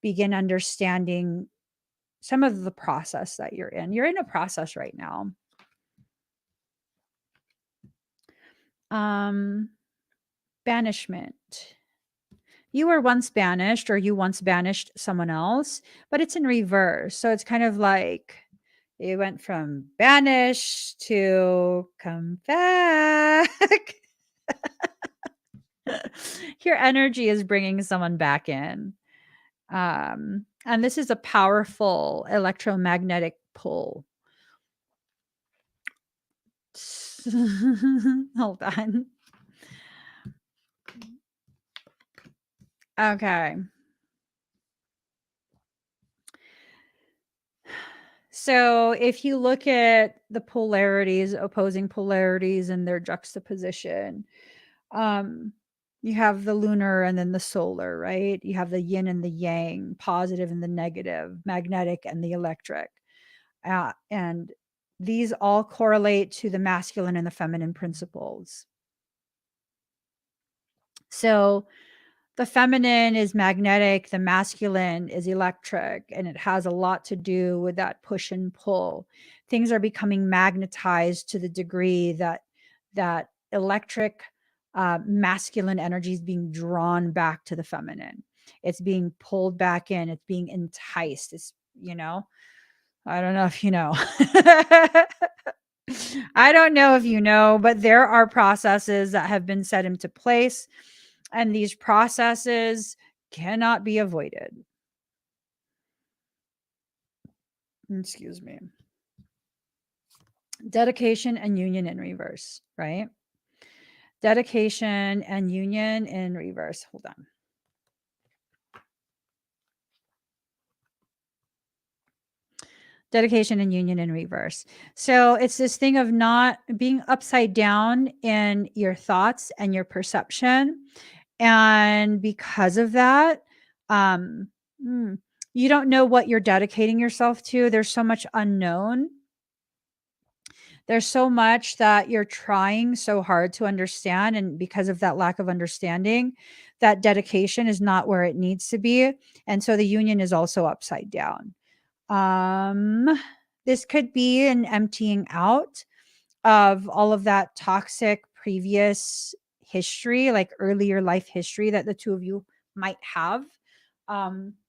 begin understanding some of the process that you're in. You're in a process right now. Banishment. You were once banished, or you once banished someone else, but it's in reverse. So it's kind of like you went from banished to come back. Your energy is bringing someone back in. And this is a powerful electromagnetic pull. Hold on. Okay. So if you look at the polarities, opposing polarities and their juxtaposition, um, you have the lunar and then the solar, right? You have the yin and the yang, positive and the negative, magnetic and the electric. And these all correlate to the masculine and the feminine principles. So The feminine is magnetic, the masculine is electric, and it has a lot to do with that push and pull. Things are becoming magnetized to the degree that electric masculine energy is being drawn back to the feminine. It's being pulled back in, it's being enticed. It's, I don't know if you know. I don't know if you know, but there are processes that have been set into place, and these processes cannot be avoided. Excuse me. Dedication and union in reverse, right? Dedication and union in reverse. Hold on. Dedication and union in reverse. So it's this thing of not being upside down in your thoughts and your perception. And because of that, um, mm, you don't know what you're dedicating yourself to. There's so much unknown. There's so much that you're trying so hard to understand. And because of that lack of understanding, that dedication is not where it needs to be. And so the union is also upside down. This could be an emptying out of all of that toxic previous history, like earlier life history that the two of you might have.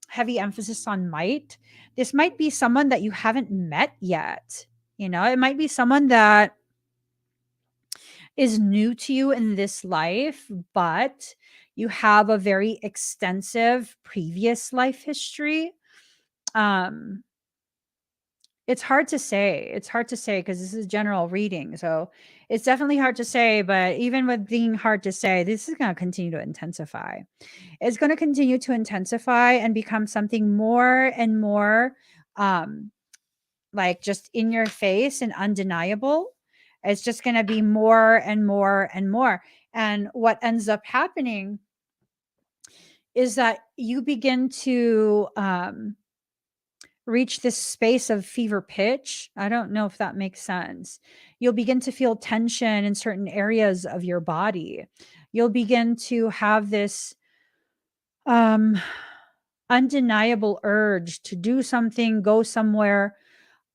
Heavy emphasis on might. This might be someone that you haven't met yet. It might be someone that is new to you in this life, but you have a very extensive previous life history. Um, It's hard to say. It's hard to say because this is general reading. So it's definitely hard to say. But even with being hard to say, this is going to continue to intensify. It's going to continue to intensify and become something more and more like just in your face and undeniable. It's just going to be more and more and more. And what ends up happening is that you begin to reach this space of fever pitch. I don't know if that makes sense. You'll begin to feel tension in certain areas of your body. You'll begin to have this um, undeniable urge to do something, go somewhere.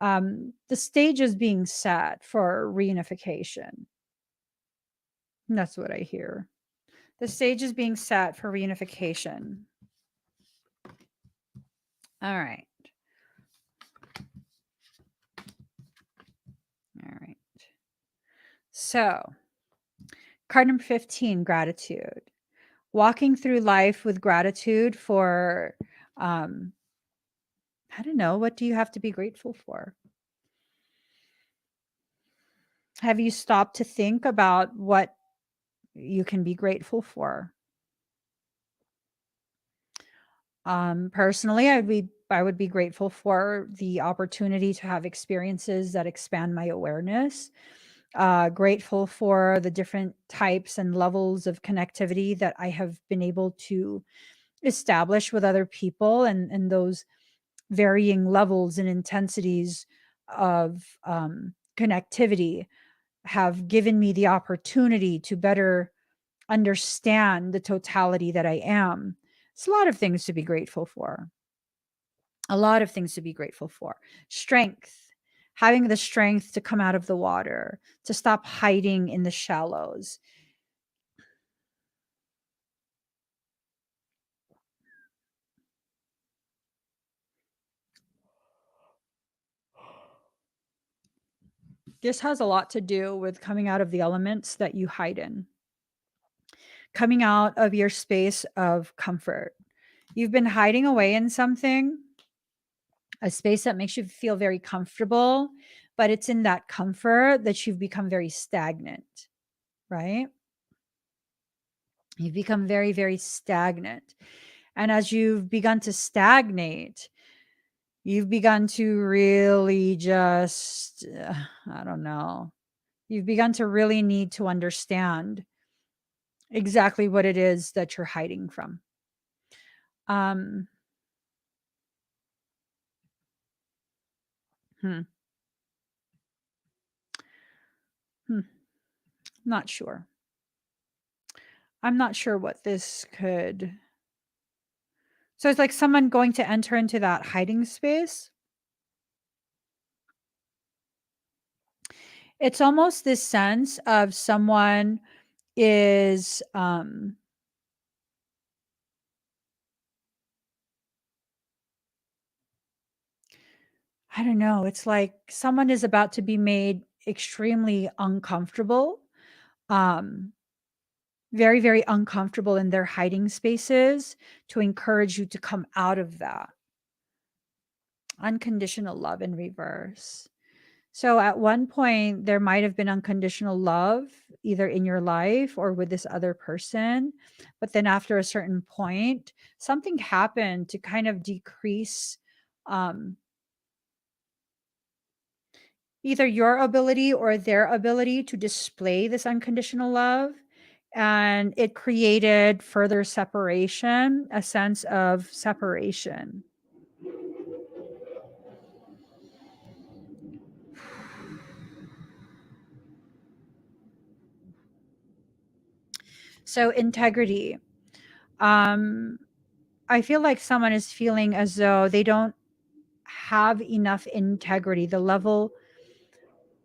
The stage is being set for reunification. That's what I hear. The stage is being set for reunification. All right. All right. So, card number 15, gratitude. Walking through life with gratitude for, I don't know, what do you have to be grateful for? Have you stopped to think about what you can be grateful for? Personally, I would be grateful for the opportunity to have experiences that expand my awareness. Grateful for the different types and levels of connectivity that I have been able to establish with other people, and those varying levels and intensities of connectivity have given me the opportunity to better understand the totality that I am. It's a lot of things to be grateful for. A lot of things to be grateful for. Strength, having the strength to come out of the water, to stop hiding in the shallows. This has a lot to do with coming out of the elements that you hide in, coming out of your space of comfort. You've been hiding away in something, a space that makes you feel very comfortable, but it's in that comfort that you've become very stagnant, right? You've become very, very stagnant. And as you've begun to stagnate, you've begun to really just, I don't know, you've begun to really need to understand exactly what it is that you're hiding from. Um, hmm, hmm, not sure. I'm not sure what this could. So it's like someone going to enter into that hiding space. It's almost this sense of someone is, I don't know, it's like someone is about to be made extremely uncomfortable, um, very, very uncomfortable in their hiding spaces to encourage you to come out of that. Unconditional love in reverse. So at one point, there might have been unconditional love either in your life or with this other person. But then after a certain point, something happened to kind of decrease um, either your ability or their ability to display this unconditional love. And it created further separation, a sense of separation. So, integrity. Um, I feel like someone is feeling as though they don't have enough integrity, the level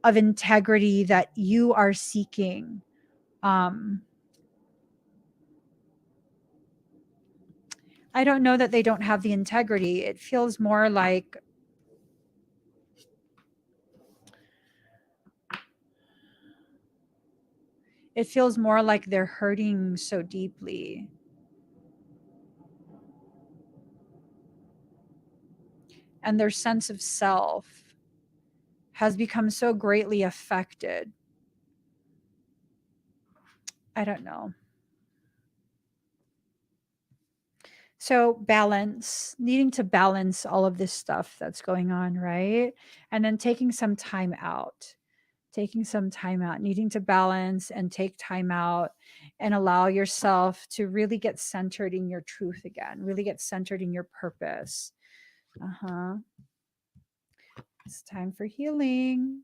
of integrity that you are seeking. Um, I don't know that they don't have the integrity. It feels more like they're hurting so deeply. And their sense of self has become so greatly affected. I don't know. So, balance, needing to balance all of this stuff that's going on, right? And then taking some time out, needing to balance and take time out and allow yourself to really get centered in your truth again, really get centered in your purpose. Uh-huh. It's time for healing.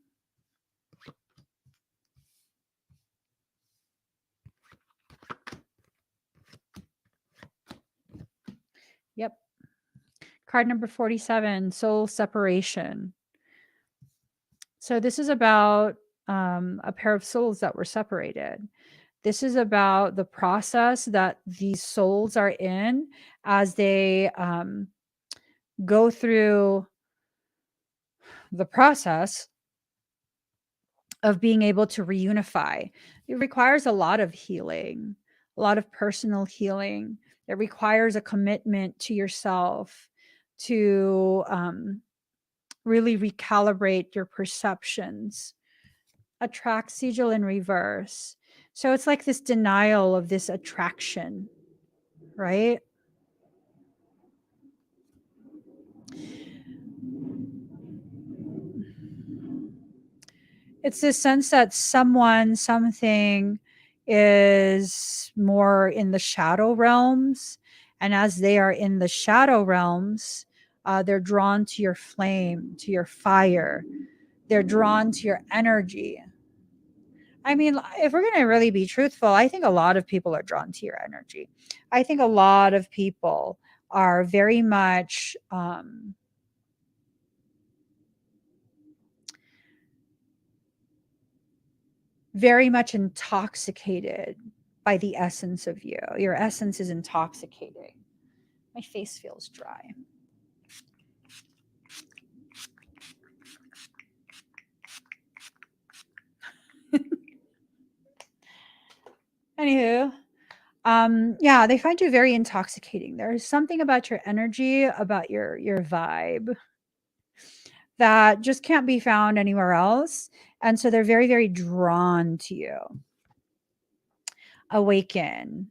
Yep. Card number 47, soul separation. So this is about a pair of souls that were separated. This is about the process that these souls are in as they go through the process of being able to reunify. It requires a lot of healing, a lot of personal healing. It requires a commitment to yourself to really recalibrate your perceptions. Attract sigil in reverse. So it's like this denial of this attraction, right? It's this sense that someone, something is more in the shadow realms. And as they are in the shadow realms, they're drawn to your flame, to your fire. They're drawn to your energy. I mean, if we're going to really be truthful, I think a lot of people are drawn to your energy. I think a lot of people are very much intoxicated by the essence of you. Your essence is intoxicating. My face feels dry. Anywho, yeah, they find you very intoxicating. There's something about your energy, about your vibe that just can't be found anywhere else. And so they're very, very drawn to you. Awaken,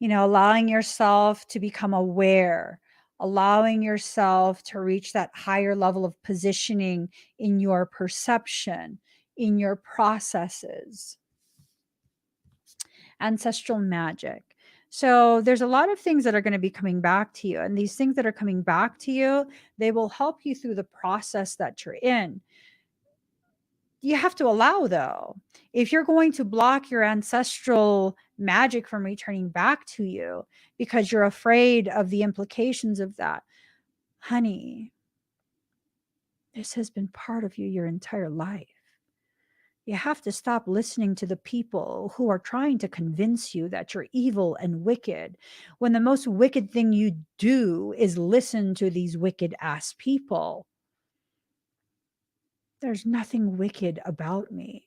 allowing yourself to become aware, allowing yourself to reach that higher level of positioning in your perception, in your processes. Ancestral magic. So there's a lot of things that are going to be coming back to you. And these things that are coming back to you, they will help you through the process that you're in. You have to allow, though. If you're going to block your ancestral magic from returning back to you because you're afraid of the implications of that, honey, this has been part of you your entire life. You have to stop listening to the people who are trying to convince you that you're evil and wicked, when the most wicked thing you do is listen to these wicked ass people. There's nothing wicked about me.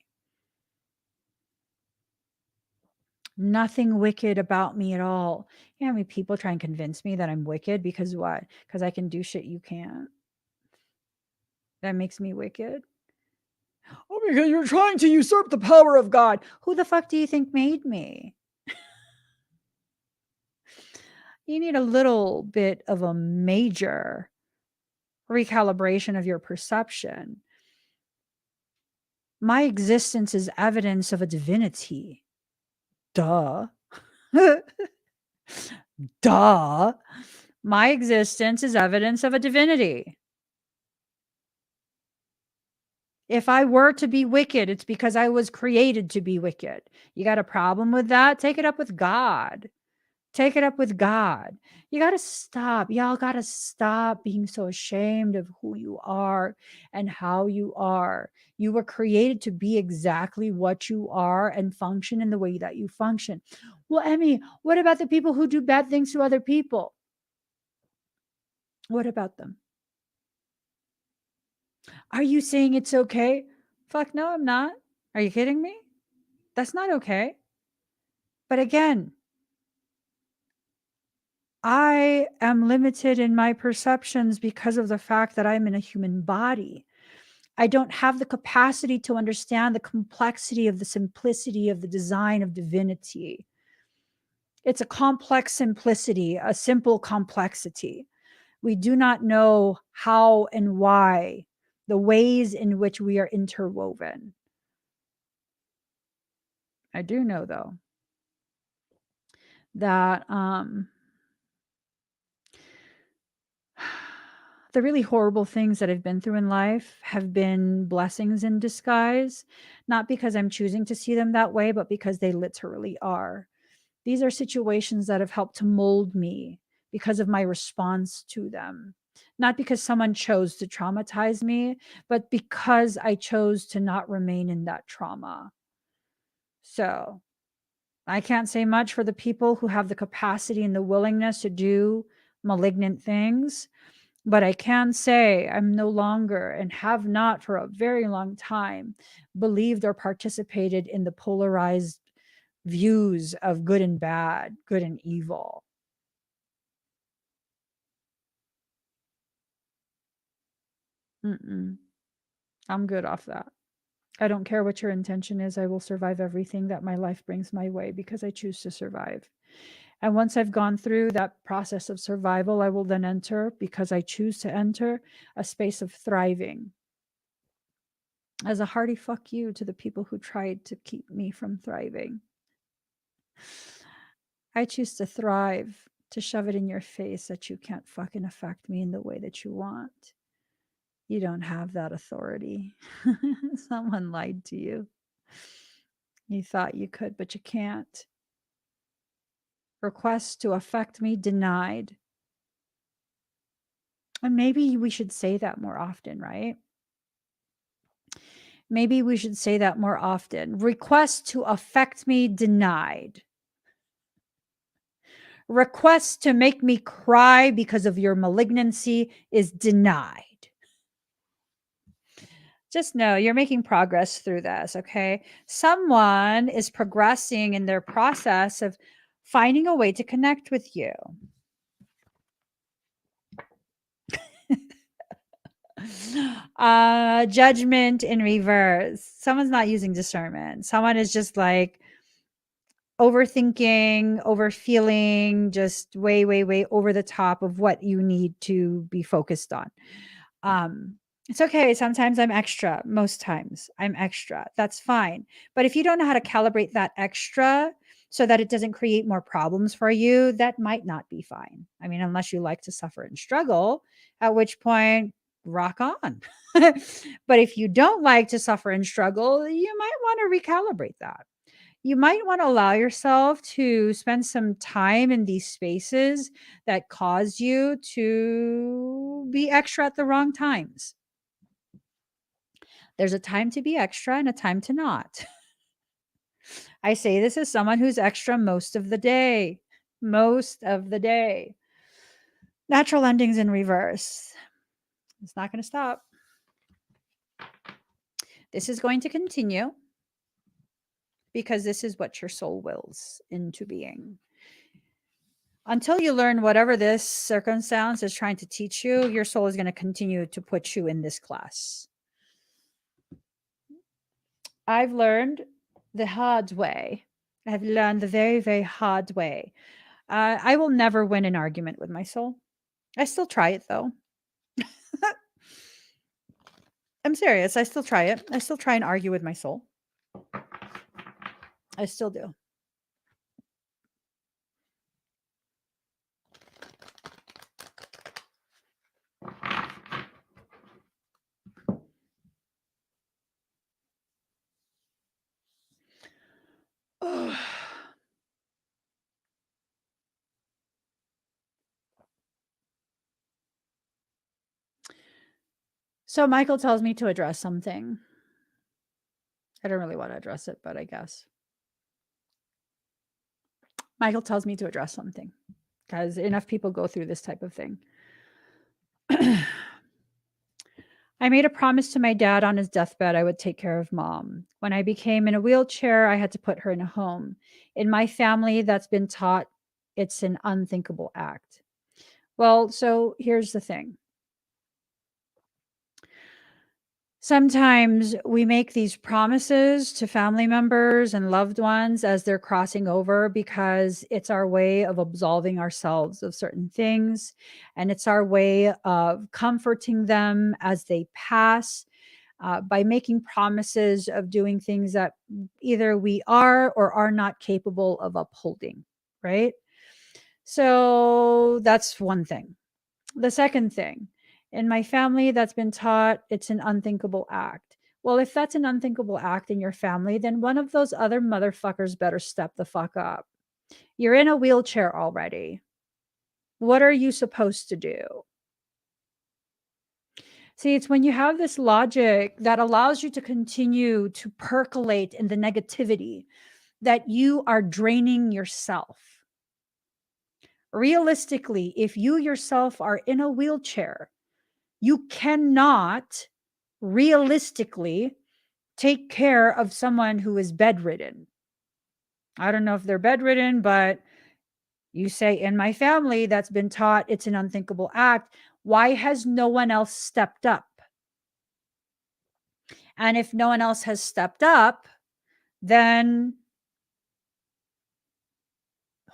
Nothing wicked about me at all. Yeah, I mean, people try and convince me that I'm wicked because what? Because I can do shit you can't. That makes me wicked. Oh, because you're trying to usurp the power of God. Who the fuck do you think made me? You need a little bit of a major recalibration of your perception. My existence is evidence of a divinity. Duh. Duh. My existence is evidence of a divinity. If I were to be wicked, it's because I was created to be wicked. You got a problem with that? Take it up with God. Take it up with God. You got to stop. Y'all got to stop being so ashamed of who you are and how you are. You were created to be exactly what you are and function in the way that you function. Well, Emmy, what about the people who do bad things to other people? What about them? Are you saying it's okay? Fuck no, I'm not. Are you kidding me? That's not okay. But again, I am limited in my perceptions because of the fact that I'm in a human body. I don't have the capacity to understand the complexity of the simplicity of the design of divinity. It's a complex simplicity, a simple complexity. We do not know how and why, the ways in which we are interwoven. I do know, though, that the really horrible things that I've been through in life have been blessings in disguise, not because I'm choosing to see them that way, but because they literally are. These are situations that have helped to mold me because of my response to them. Not because someone chose to traumatize me, but because I chose to not remain in that trauma. So I can't say much for the people who have the capacity and the willingness to do malignant things. But I can say I'm no longer, and have not for a very long time, believed or participated in the polarized views of good and bad, good and evil. Mm-mm. I'm good off that. I don't care what your intention is. I will survive everything that my life brings my way because I choose to survive. And once I've gone through that process of survival, I will then enter, because I choose to enter, a space of thriving. As a hearty fuck you to the people who tried to keep me from thriving. I choose to thrive, to shove it in your face that you can't fucking affect me in the way that you want. You don't have that authority. Someone lied to you. You thought you could, but you can't. Requests to affect me denied. And maybe we should say that more often, right? Maybe we should say that more often. Requests to affect me denied. Requests to make me cry because of your malignancy is denied. Just know you're making progress through this, okay? Someone is progressing in their process of finding a way to connect with you. Judgment in reverse. Someone's not using discernment. Someone is just like overthinking, overfeeling, just way, way, way over the top of what you need to be focused on. It's okay. Sometimes I'm extra. Most times I'm extra. That's fine. But if you don't know how to calibrate that extra so that it doesn't create more problems for you, that might not be fine. I mean, unless you like to suffer and struggle, at which point rock on. But if you don't like to suffer and struggle, you might want to recalibrate that. You might want to allow yourself to spend some time in these spaces that cause you to be extra at the wrong times. There's a time to be extra and a time to not. I say this as someone who's extra most of the day. Most of the day. Natural endings in reverse. It's not going to stop. This is going to continue because this is what your soul wills into being. Until you learn whatever this circumstance is trying to teach you, your soul is going to continue to put you in this class. I've learned the hard way. I've learned the very, very hard way. I will never win an argument with my soul. I still try it though. I'm serious. I still try it. I still try and argue with my soul. I still do. So Michael tells me to address something. I don't really want to address it, but I guess. Michael tells me to address something because enough people go through this type of thing. I made a promise to my dad on his deathbed I would take care of mom. When I became in a wheelchair, I had to put her in a home. In my family, that's been taught it's an unthinkable act. Well, so here's the thing. Sometimes we make these promises to family members and loved ones as they're crossing over because it's our way of absolving ourselves of certain things. And it's our way of comforting them as they pass by making promises of doing things that either we are or are not capable of upholding, right? So that's one thing. The second thing, in my family, that's been taught it's an unthinkable act. Well, if that's an unthinkable act in your family, then one of those other motherfuckers better step the fuck up. You're in a wheelchair already. What are you supposed to do? See, it's when you have this logic that allows you to continue to percolate in the negativity that you are draining yourself. Realistically, if you yourself are in a wheelchair, you cannot realistically take care of someone who is bedridden. I don't know if they're bedridden, but you say, in my family, that's been taught it's an unthinkable act. Why has no one else stepped up? And if no one else has stepped up, then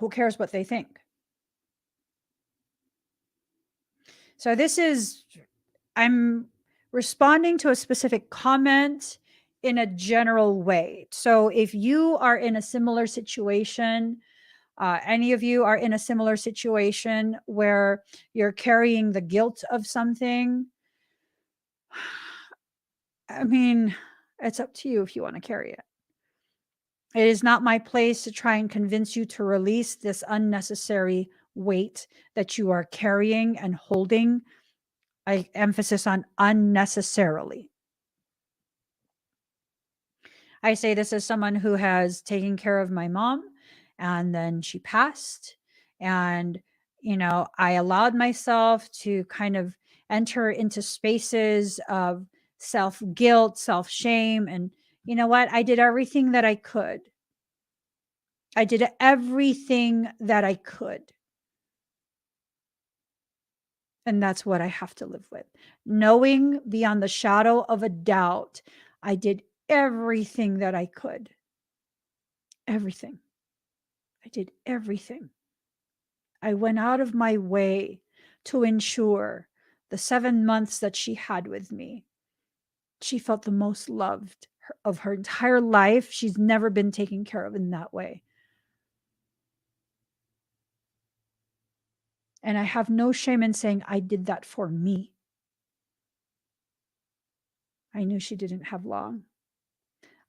who cares what they think? So this is, I'm responding to a specific comment in a general way. So if you are in a similar situation, any of you are in a similar situation where you're carrying the guilt of something, I mean, it's up to you if you want to carry it. It is not my place to try and convince you to release this unnecessary weight that you are carrying and holding. I emphasis on unnecessarily. I say this as someone who has taken care of my mom and then she passed. And, I allowed myself to kind of enter into spaces of self guilt, self shame. And you know what? I did everything that I could. I did everything that I could. And that's what I have to live with. Knowing beyond the shadow of a doubt, I did everything that I could. Everything. I did everything. I went out of my way to ensure the 7 months that she had with me, she felt the most loved of her entire life. She's never been taken care of in that way. And I have no shame in saying I did that for me. I knew she didn't have long.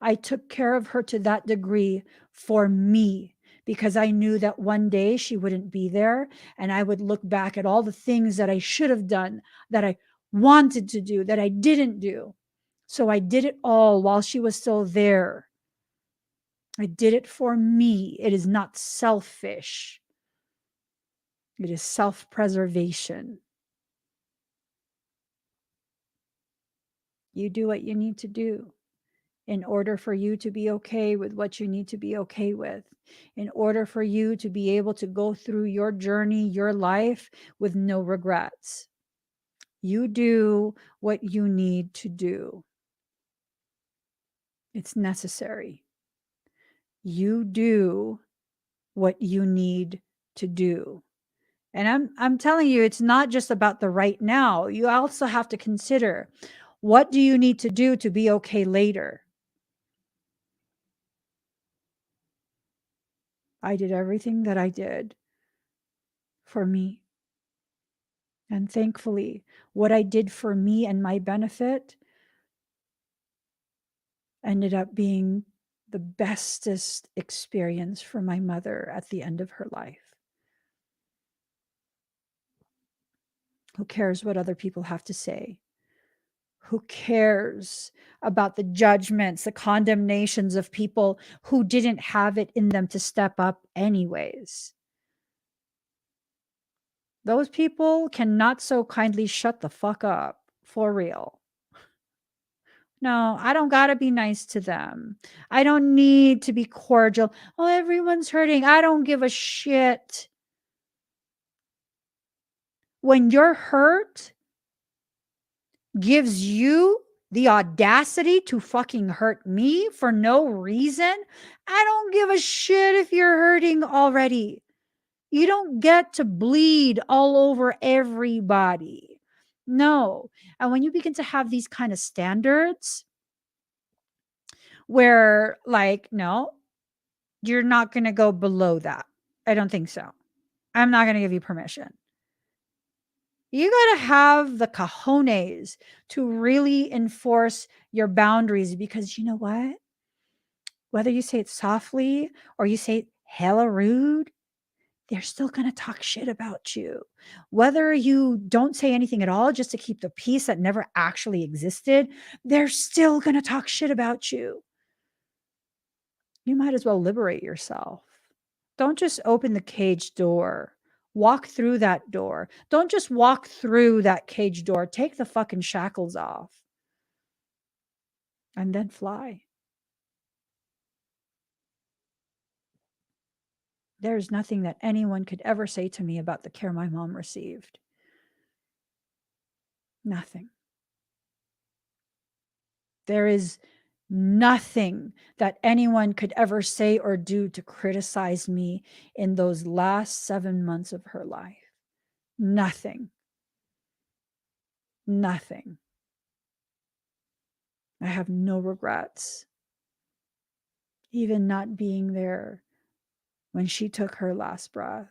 I took care of her to that degree for me because I knew that one day she wouldn't be there and I would look back at all the things that I should have done, that I wanted to do, that I didn't do. So I did it all while she was still there. I did it for me. It is not selfish. It is self-preservation. You do what you need to do in order for you to be okay with what you need to be okay with, in order for you to be able to go through your journey, your life with no regrets. You do what you need to do. It's necessary. You do what you need to do. And I'm telling you, it's not just about the right now. You also have to consider, what do you need to do to be okay later? I did everything that I did for me. And thankfully, what I did for me and my benefit ended up being the bestest experience for my mother at the end of her life. Who cares what other people have to say? Who cares about the judgments, the condemnations of people who didn't have it in them to step up anyways? Those people cannot so kindly shut the fuck up, for real. No, I don't gotta be nice to them. I don't need to be cordial. Oh, everyone's hurting. I don't give a shit. When your hurt gives you the audacity to fucking hurt me for no reason, I don't give a shit if you're hurting already. You don't get to bleed all over everybody. No. And when you begin to have these kind of standards where, like, no, you're not going to go below that. I don't think so. I'm not going to give you permission. You got to have the cojones to really enforce your boundaries, because you know what? Whether you say it softly or you say it hella rude, they're still going to talk shit about you. Whether you don't say anything at all just to keep the peace that never actually existed, they're still going to talk shit about you. You might as well liberate yourself. Don't just open the cage door. Walk through that door. Don't just walk through that cage door. Take the fucking shackles off and then fly. There's nothing that anyone could ever say to me about the care my mom received. Nothing. There is nothing that anyone could ever say or do to criticize me in those last 7 months of her life. Nothing. Nothing. I have no regrets. Even not being there when she took her last breath.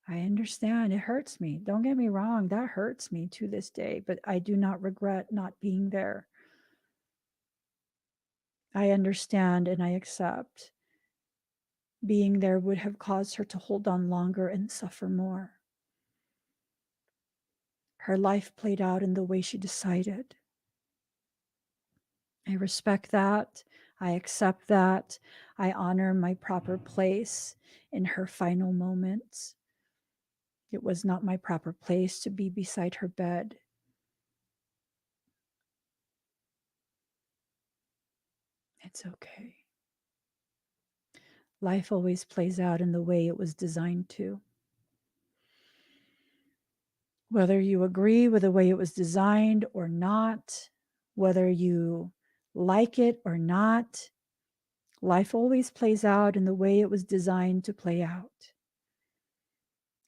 I understand it hurts me. Don't get me wrong, that hurts me to this day, but I do not regret not being there. I understand and I accept. Being there would have caused her to hold on longer and suffer more. Her life played out in the way she decided. I respect that. I accept that. I honor my proper place in her final moments. It was not my proper place to be beside her bed. It's okay. Life always plays out in the way it was designed to. Whether you agree with the way it was designed or not, whether you like it or not, life always plays out in the way it was designed to play out.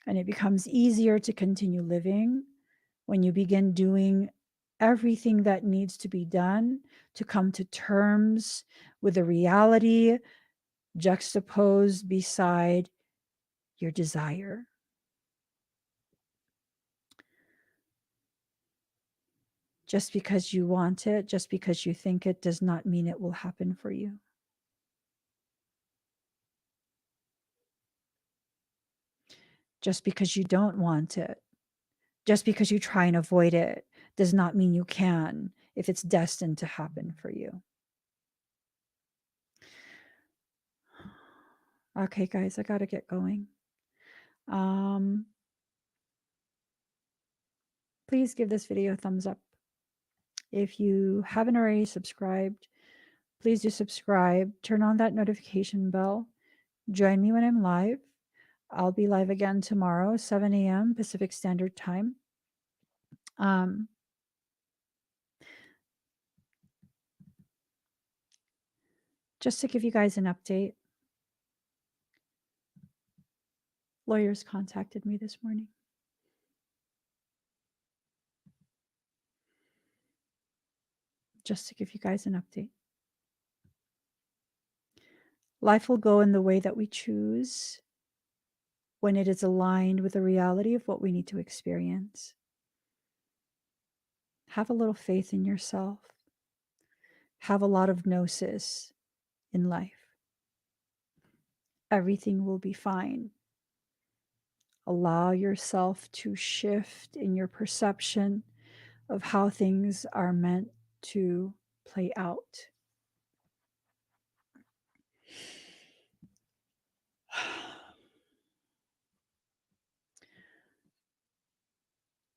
And it becomes easier to continue living when you begin doing everything that needs to be done to come to terms with the reality juxtaposed beside your desire. Just because you want it, just because you think it, does not mean it will happen for you. Just because you don't want it, just because you try and avoid it, does not mean you can if it's destined to happen for you. Okay, guys, I got to get going. Please give this video a thumbs up. If you haven't already subscribed, please do subscribe. Turn on that notification bell. Join me when I'm live. I'll be live again tomorrow, 7 a.m. Pacific Standard Time. Just to give you guys an update, lawyers contacted me this morning. Just to give you guys an update. Life will go in the way that we choose when it is aligned with the reality of what we need to experience. Have a little faith in yourself. Have a lot of gnosis in life. Everything will be fine. Allow yourself to shift in your perception of how things are meant to play out.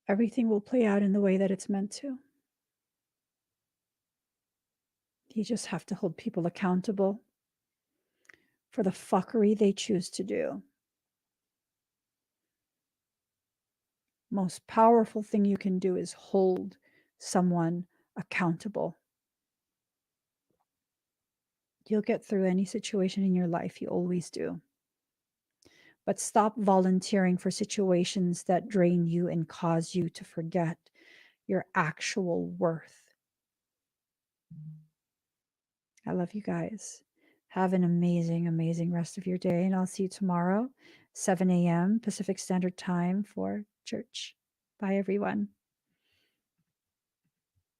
Everything will play out in the way that it's meant to. You just have to hold people accountable for the fuckery they choose to do. Most powerful thing you can do is hold someone accountable. You'll get through any situation in your life. You always do. But stop volunteering for situations that drain you and cause you to forget your actual worth. I love you guys. Have an amazing, amazing rest of your day. And I'll see you tomorrow, 7 a.m. Pacific Standard Time for church. Bye, everyone.